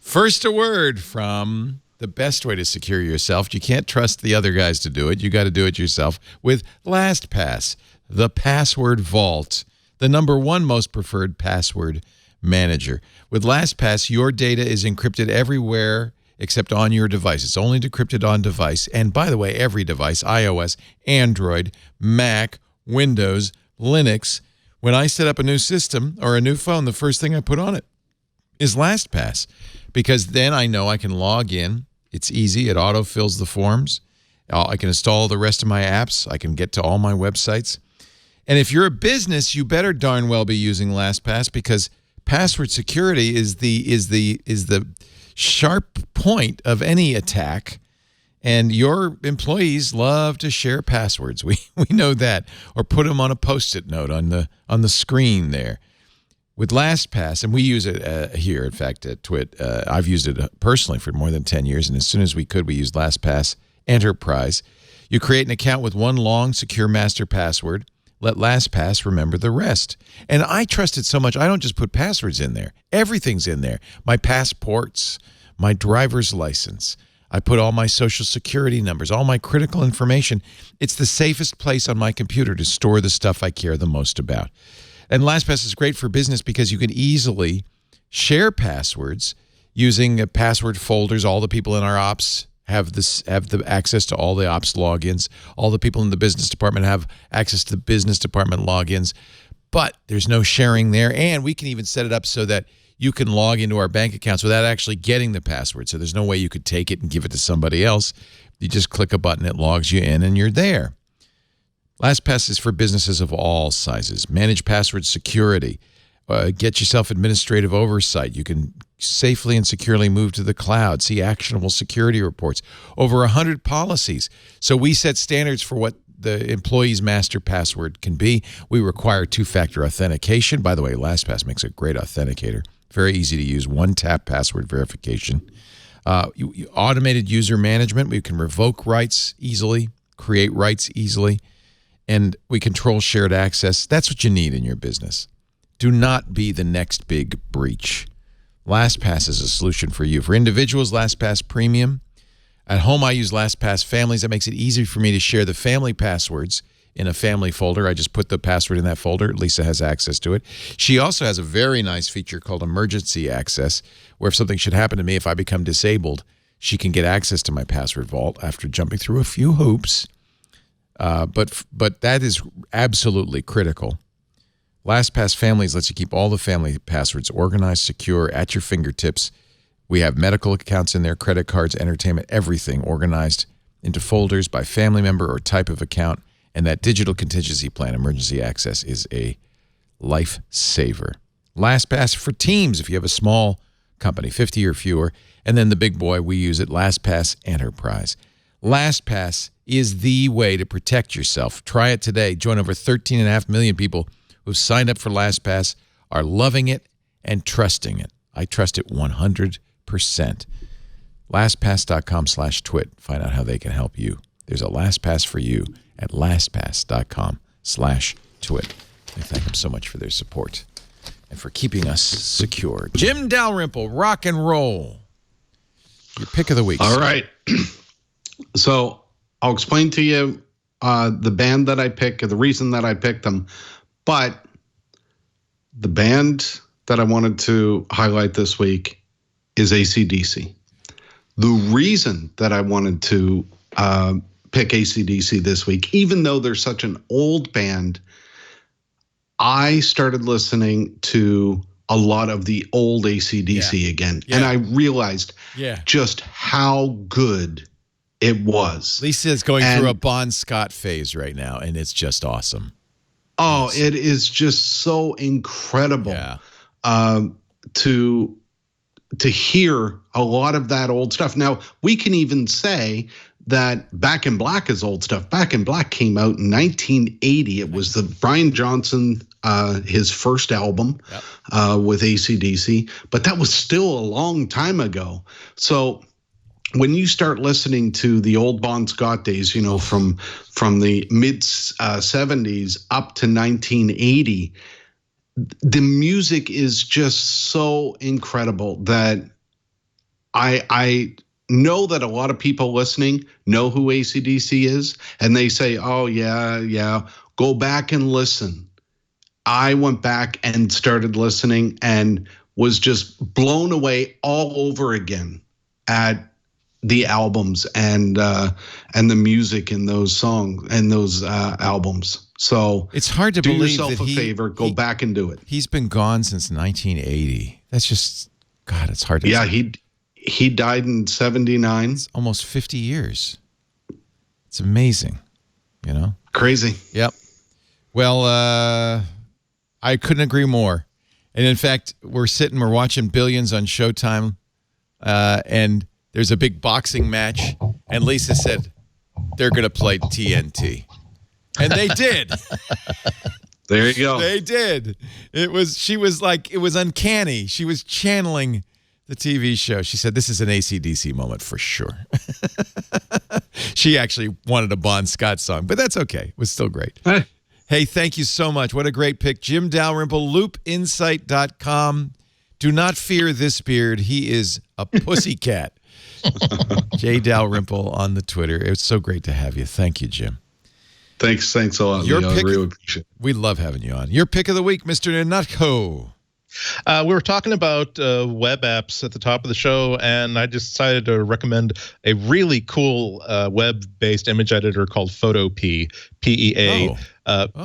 First, a word from the best way to secure yourself. You can't trust the other guys to do it. You got to do it yourself with LastPass, the password vault, the #1 most preferred password manager. With LastPass, your data is encrypted everywhere except on your device. It's only decrypted on device. And by the way, every device, iOS, Android, Mac, Windows, Linux, when I set up a new system or a new phone, the first thing I put on it is LastPass, because then I know I can log in. It's easy. It auto-fills the forms. I can install the rest of my apps. I can get to all my websites. And if you're a business, you better darn well be using LastPass, because password security is the sharp point of any attack. And your employees love to share passwords. We know that, or put them on a Post-it note on the screen there. With LastPass, and we use it here, in fact, at Twit. I've used it personally for more than 10 years, and as soon as we could, we used LastPass Enterprise. You create an account with one long, secure master password. Let LastPass remember the rest. And I trust it so much, I don't just put passwords in there. Everything's in there. My passports, my driver's license. I put all my social security numbers, all my critical information. It's the safest place on my computer to store the stuff I care the most about. And LastPass is great for business because you can easily share passwords using password folders. All the people in our ops have the access to all the ops logins. All the people in the business department have access to the business department logins. But there's no sharing there. And we can even set it up so that you can log into our bank accounts without actually getting the password. So there's no way you could take it and give it to somebody else. You just click a button, it logs you in, and you're there. LastPass is for businesses of all sizes. Manage password security. Get yourself administrative oversight. You can safely and securely move to the cloud. See actionable security reports. Over 100 policies. So we set standards for what the employee's master password can be. We require two-factor authentication. By the way, LastPass makes a great authenticator. Very easy to use. One-tap password verification. Automated user management. We can revoke rights easily, create rights easily, and we control shared access. That's what you need in your business. Do not be the next big breach. LastPass is a solution for you. For individuals, LastPass Premium. At home, I use LastPass Families. That makes it easy for me to share the family passwords in a family folder. I just put the password in that folder. Lisa has access to it. She also has a very nice feature called Emergency Access, where if something should happen to me, if I become disabled, she can get access to my password vault after jumping through a few hoops. But that is absolutely critical. LastPass Families lets you keep all the family passwords organized, secure, at your fingertips. We have medical accounts in there, credit cards, entertainment, everything organized into folders by family member or type of account. And that digital contingency plan, Emergency Access, is a lifesaver. LastPass for teams, if you have a small company, 50 or fewer. And then the big boy, we use it, LastPass Enterprise. LastPass is the way to protect yourself. Try it today. Join over 13.5 million people who've signed up for LastPass, are loving it and trusting it. I trust it 100%. LastPass.com/twit. Find out how they can help you. There's a LastPass for you at LastPass.com/twit. I thank them so much for their support and for keeping us secure. Jim Dalrymple, rock and roll. Your pick of the week. All right. So I'll explain to you the band that I pick, the reason that I picked them. But the band that I wanted to highlight this week is AC/DC. The reason that I wanted to pick AC/DC this week, even though they're such an old band, I started listening to a lot of the old AC/DC again. Yeah. And I realized just how good it was. Lisa is going through a Bon Scott phase right now, and it's just awesome. Oh, it is just so incredible to hear a lot of that old stuff. Now, we can even say that Back in Black is old stuff. Back in Black came out in 1980. It was the Brian Johnson, his first album with AC/DC, but that was still a long time ago. So when you start listening to the old Bon Scott days, you know, from the mid 70s up to 1980, the music is just so incredible that I know that a lot of people listening know who AC/DC is, and they say, oh, yeah, go back and listen. I went back and started listening and was just blown away all over again at the albums and the music in those songs and those albums. So it's hard to do believe yourself that a favor, go back and do it. He's been gone since 1980. That's just, God, it's hard to say. He died in 79. It's almost 50 years. It's amazing, you know? Crazy. Yep. Well, I couldn't agree more. And in fact, we're watching Billions on Showtime, and there's a big boxing match, and Lisa said they're going to play TNT. And they did. There you go. They did. It was uncanny. She was channeling the TV show. She said, this is an AC/DC moment for sure. She actually wanted a Bon Scott song, but that's okay. It was still great. Hey, thank you so much. What a great pick. Jim Dalrymple, loopinsight.com. Do not fear this beard. He is a pussycat. J. Dalrymple on the Twitter. It's so great to have you. Thank you, Jim. Thanks a lot, Leo. I really appreciate it. We love having you on. Your pick of the week, Mr. Ihnatko. We were talking about web apps at the top of the show, and I just decided to recommend a really cool web-based image editor called Photopea, P-E-A.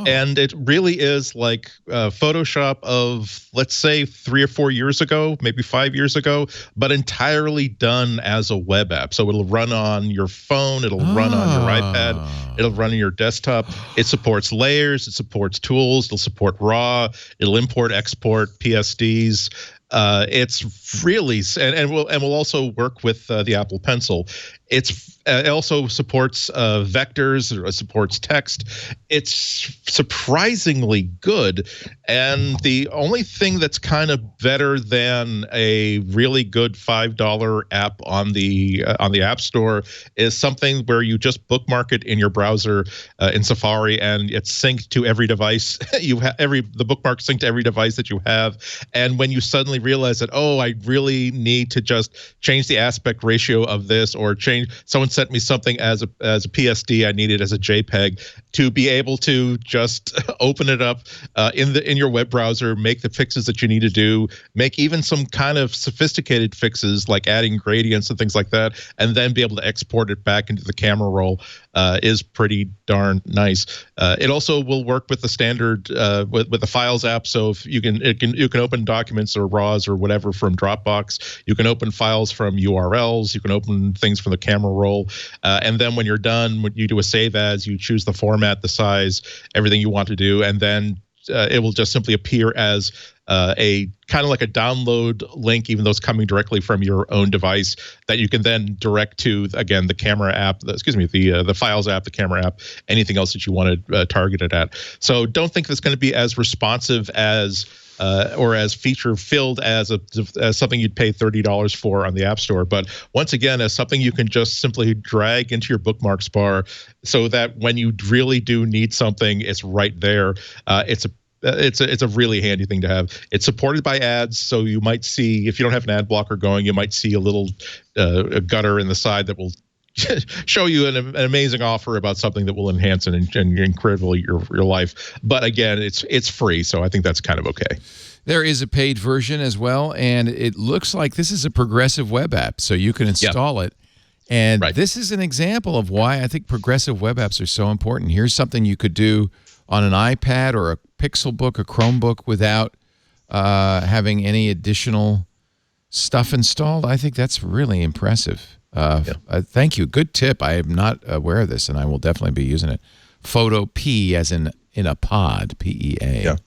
And it really is like Photoshop of, let's say, 3 or 4 years ago, maybe 5 years ago, but entirely done as a web app. So it'll run on your phone, it'll run on your iPad, it'll run on your desktop. It supports layers, it supports tools, it'll support RAW, it'll import, export, PSDs. It's really, and will also work with the Apple Pencil. It also supports vectors, it supports text. It's surprisingly good. And the only thing that's kind of better than a really good $5 app on the App Store is something where you just bookmark it in your browser in Safari, and it's synced to every device. The bookmark synced to every device that you have. And when you suddenly realize that, oh, I really need to just change the aspect ratio of this, or someone sent me something as a PSD, I need it as a JPEG, to be able to just open it up in your web browser, make the fixes that you need to do, make even some kind of sophisticated fixes like adding gradients and things like that, and then be able to export it back into the camera roll is pretty darn nice. It also will work with the standard with the Files app. So if you can open documents or RAWs or whatever from Dropbox. You can open files from URLs. You can open things from the camera roll. And then when you're done, when you do a save as, you choose the format, the size, everything you want to do, and then it will just simply appear as a kind of like a download link, even though it's coming directly from your own device, that you can then direct to, again, the camera app, the Files app, the camera app, anything else that you want to target it at. So don't think it's going to be as responsive as or as feature-filled as something you'd pay $30 for on the App Store. But once again, as something you can just simply drag into your bookmarks bar, so that when you really do need something, it's right there. It's a really handy thing to have. It's supported by ads, so you might see, if you don't have an ad blocker going, you might see a little a gutter in the side that will show you an amazing offer about something that will enhance and incredibly your life. But again, it's free, so I think that's kind of okay. There is a paid version as well, and it looks like this is a progressive web app, so you can install it. And this is an example of why I think progressive web apps are so important. Here's something you could do on an iPad or a Pixelbook, a Chromebook, without having any additional stuff installed. I think that's really impressive. Thank you. Good tip. I am not aware of this, and I will definitely be using it. Photopea, as in a pod, P-E-A.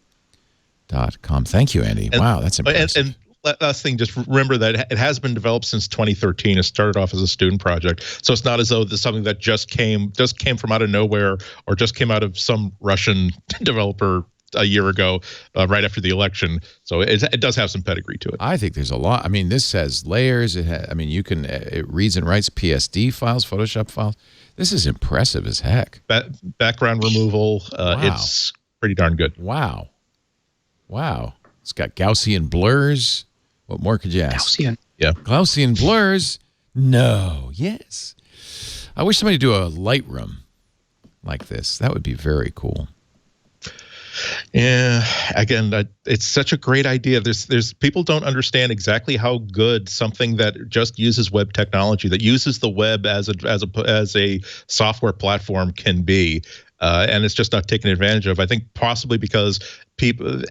.com. Thank you, Andy. Wow, that's impressive. And last thing, just remember that it has been developed since 2013. It started off as a student project, so it's not as though this is something that just came from out of nowhere or just came out of some Russian developer a year ago, right after the election. So it does have some pedigree to it. I think there's a lot. I mean, this has layers. You can it reads and writes PSD files, Photoshop files. This is impressive as heck. Background removal. Wow. It's pretty darn good. Wow. It's got Gaussian blurs. What more could you ask? Gaussian blurs. No. Yes. I wish somebody would do a Lightroom like this. That would be very cool. Yeah, again, it's such a great idea. There's people don't understand exactly how good something that just uses web technology, that uses the web as a software platform can be, and it's just not taken advantage of. I think possibly because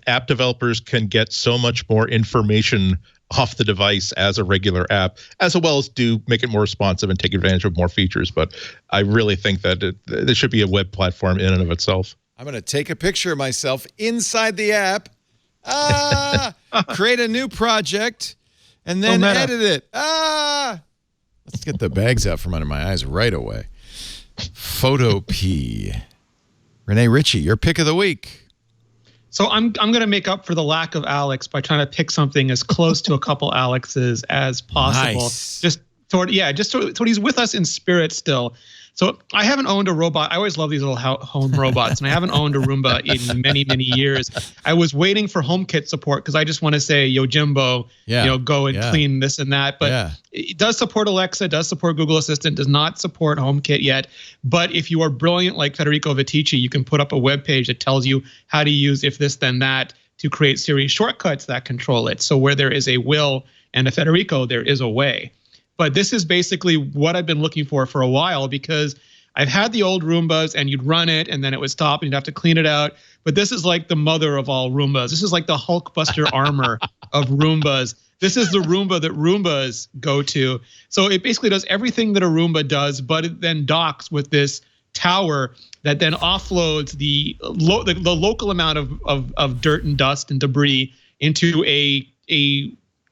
app developers can get so much more information off the device as a regular app, as well as do make it more responsive and take advantage of more features. But I really think that there should be a web platform in and of itself. I'm going to take a picture of myself inside the app, create a new project, and then edit it. Let's get the bags out from under my eyes right away. Photopea. Rene, Ritchie, your pick of the week. So I'm going to make up for the lack of Alex by trying to pick something as close to a couple Alexes as possible. Nice. Just so he's with us in spirit still. So I haven't owned a robot. I always love these little home robots, and I haven't owned a Roomba in many, many years. I was waiting for HomeKit support because I just want to say, yo, Jimbo, go and clean this and that. But it does support Alexa, does support Google Assistant, does not support HomeKit yet. But if you are brilliant like Federico Viticci, you can put up a web page that tells you how to use if this, then that to create Siri shortcuts that control it. So where there is a will and a Federico, there is a way. But this is basically what I've been looking for a while, because I've had the old Roombas and you'd run it and then it would stop and you'd have to clean it out. But this is like the mother of all Roombas. This is like the Hulkbuster armor of Roombas. This is the Roomba that Roombas go to. So it basically does everything that a Roomba does, but it then docks with this tower that then offloads the local amount of dirt and dust and debris into a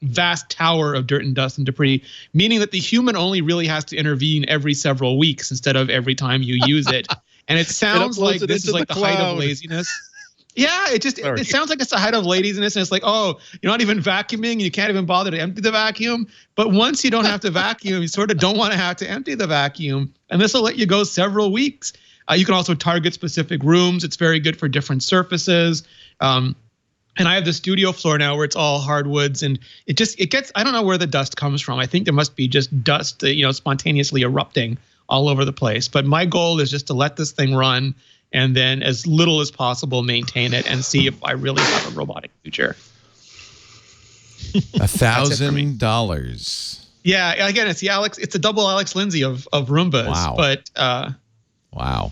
vast tower of dirt and dust and debris, meaning that the human only really has to intervene every several weeks instead of every time you use it. And it sounds like this is like the height of laziness. Yeah, it sounds like it's the height of laziness, and it's like, oh, you're not even vacuuming, you can't even bother to empty the vacuum. But once you don't have to vacuum, you sort of don't want to have to empty the vacuum, and this will let you go several weeks. You can also target specific rooms. It's very good for different surfaces. And I have the studio floor now where it's all hardwoods, and it gets, I don't know where the dust comes from. I think there must be just dust, spontaneously erupting all over the place. But my goal is just to let this thing run and then as little as possible maintain it and see if I really have a robotic future. $1,000. Yeah, again, it's a double Alex Lindsay of Roombas. Wow. But wow.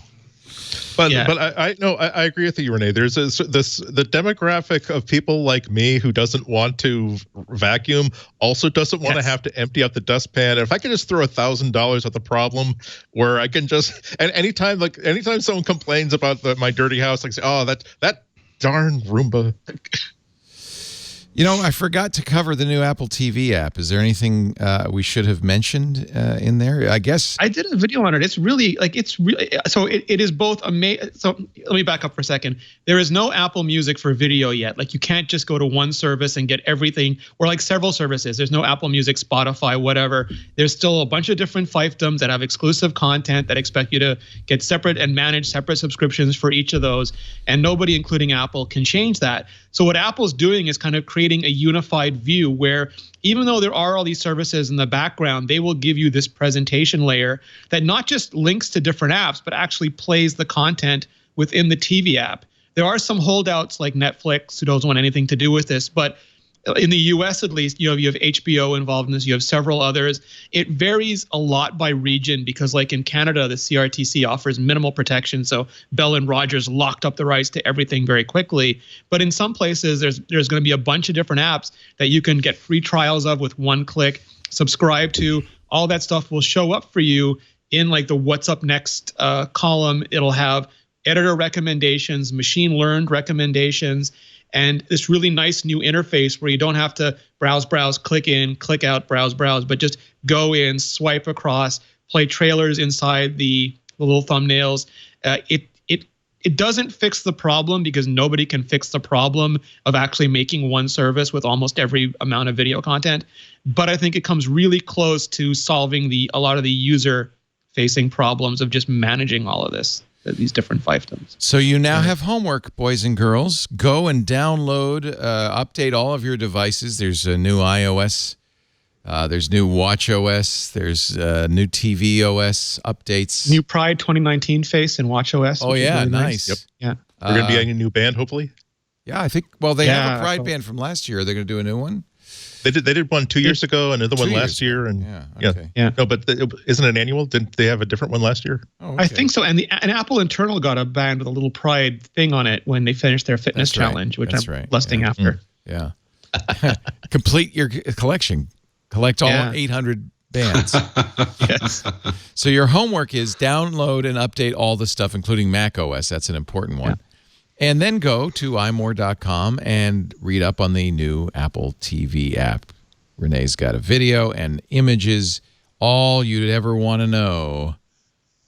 But I agree with you, Rene. There's the demographic of people like me who doesn't want to vacuum, also doesn't want to have to empty out the dustpan. If I can just throw $1,000 at the problem, where I can just, and anytime someone complains about my dirty house, like say, oh, that darn Roomba. I forgot to cover the new Apple TV app. Is there anything we should have mentioned in there? I guess I did a video on it. It's really so it is both amazing. So let me back up for a second. There is no Apple Music for video yet. Like you can't just go to one service and get everything, or like several services. There's no Apple Music, Spotify, whatever. There's still a bunch of different fiefdoms that have exclusive content that expect you to get separate and manage separate subscriptions for each of those. And nobody, including Apple, can change that. So what Apple's doing is kind of creating a unified view where even though there are all these services in the background, they will give you this presentation layer that not just links to different apps, but actually plays the content within the TV app. There are some holdouts like Netflix who don't want anything to do with this, but in the US, at least, you have HBO involved in this. You have several others. It varies a lot by region because, like in Canada, the CRTC offers minimal protection. So Bell and Rogers locked up the rights to everything very quickly. But in some places, there's going to be a bunch of different apps that you can get free trials of with one click, subscribe to. All that stuff will show up for you in like the What's Up Next column. It'll have editor recommendations, machine learned recommendations, and this really nice new interface where you don't have to browse, click in, click out, browse, but just go in, swipe across, play trailers inside the little thumbnails. It doesn't fix the problem because nobody can fix the problem of actually making one service with almost every amount of video content. But I think it comes really close to solving a lot of the user-facing problems of just managing all of this. These different fiefdoms. So you now have homework, boys and girls. Go and download, update all of your devices. There's a new iOS. There's new WatchOS. There's new TV OS updates. New Pride 2019 face in WatchOS. Oh, yeah, really nice. Yep. Yeah. We're going to be a new band, hopefully. Yeah, I think, well, they have a Pride band from last year. Are they going to do a new one? They did one 2 years ago, another one last year, and yeah. No, but isn't it annual? Didn't they have a different one last year? Oh, okay. I think so. And Apple internal got a band with a little Pride thing on it when they finished their fitness challenge, which I'm lusting after. Yeah. Complete your collection. Collect all 800 bands. Yes. So your homework is download and update all the stuff, including macOS. That's an important one. Yeah. And then go to imore.com and read up on the new Apple TV app. Renee's got a video and images, all you'd ever want to know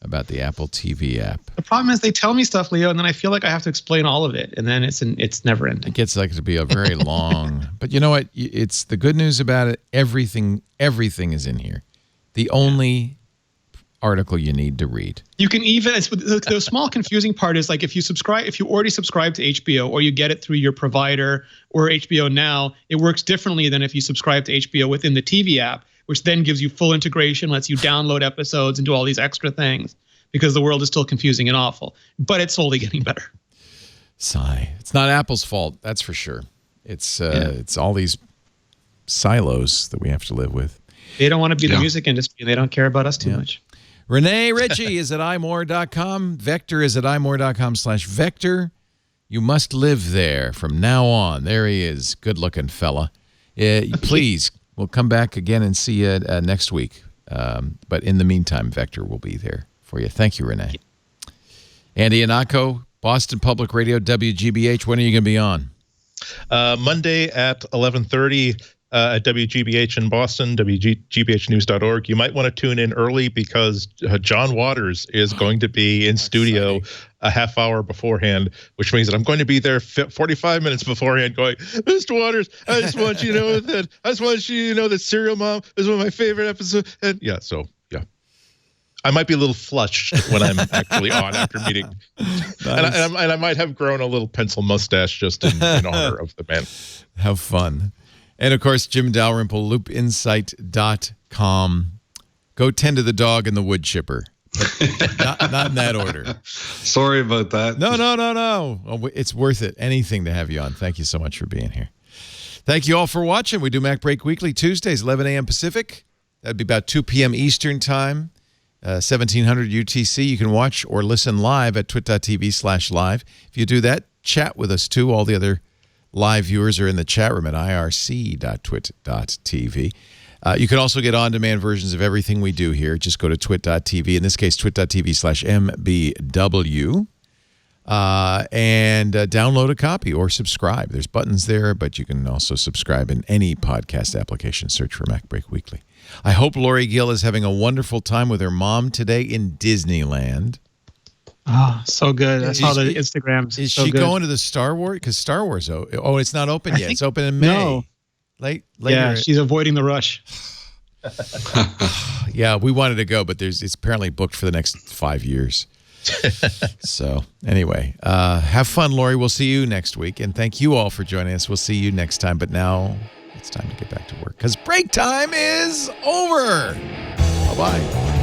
about the Apple TV app. The problem is they tell me stuff, Leo, and then I feel like I have to explain all of it, and then it's never ending. It gets like to be a very long. But you know what? It's the good news about it. Everything is in here. The only article you need to read. You can even the small confusing part is like if you already subscribe to HBO or you get it through your provider or HBO Now, it works differently than if you subscribe to HBO within the TV app, which then gives you full integration, lets you download episodes and do all these extra things because the world is still confusing and awful. But it's slowly getting better. Sigh. It's not Apple's fault, that's for sure. It's all these silos that we have to live with. They don't want to be the music industry, and they don't care about us too much. Rene Ritchie is at imore.com. Vector is at imore.com/Vector. You must live there from now on. There he is. Good-looking fella. Please, we'll come back again and see you next week. But in the meantime, Vector will be there for you. Thank you, Rene. Andy Ihnatko, Boston Public Radio, WGBH. When are you going to be on? Monday at 11:30. At WGBH in Boston, WGBHnews.org. You might want to tune in early because John Waters is going to be in studio a half hour beforehand, which means that I'm going to be there 45 minutes beforehand going, Mr. Waters, I just want you to know that Serial Mom is one of my favorite episodes. And I might be a little flushed when I'm actually on after meeting. Nice. And I might have grown a little pencil mustache just in honor of the man. Have fun. And, of course, Jim Dalrymple, loopinsight.com. Go tend to the dog and the wood chipper. Not in that order. Sorry about that. No. Oh, it's worth it. Anything to have you on. Thank you so much for being here. Thank you all for watching. We do MacBreak Weekly Tuesdays, 11 a.m. Pacific. That'd be about 2 p.m. Eastern Time, 1700 UTC. You can watch or listen live at twit.tv/live. If you do that, chat with us, too. All the other live viewers are in the chat room at irc.twit.tv. You can also get on-demand versions of everything we do here. Just go to twit.tv, in this case, twit.tv/mbw, and download a copy or subscribe. There's buttons there, but you can also subscribe in any podcast application. Search for MacBreak Weekly. I hope Lori Gill is having a wonderful time with her mom today in Disneyland. Oh, so good. I saw the Instagrams. Is she going to the Star Wars? Because Star Wars, it's not open yet. It's open in May. No. Later. Yeah, she's avoiding the rush. Yeah, we wanted to go, but it's apparently booked for the next 5 years. So anyway, have fun, Lori. We'll see you next week. And thank you all for joining us. We'll see you next time. But now it's time to get back to work because break time is over. Bye-bye.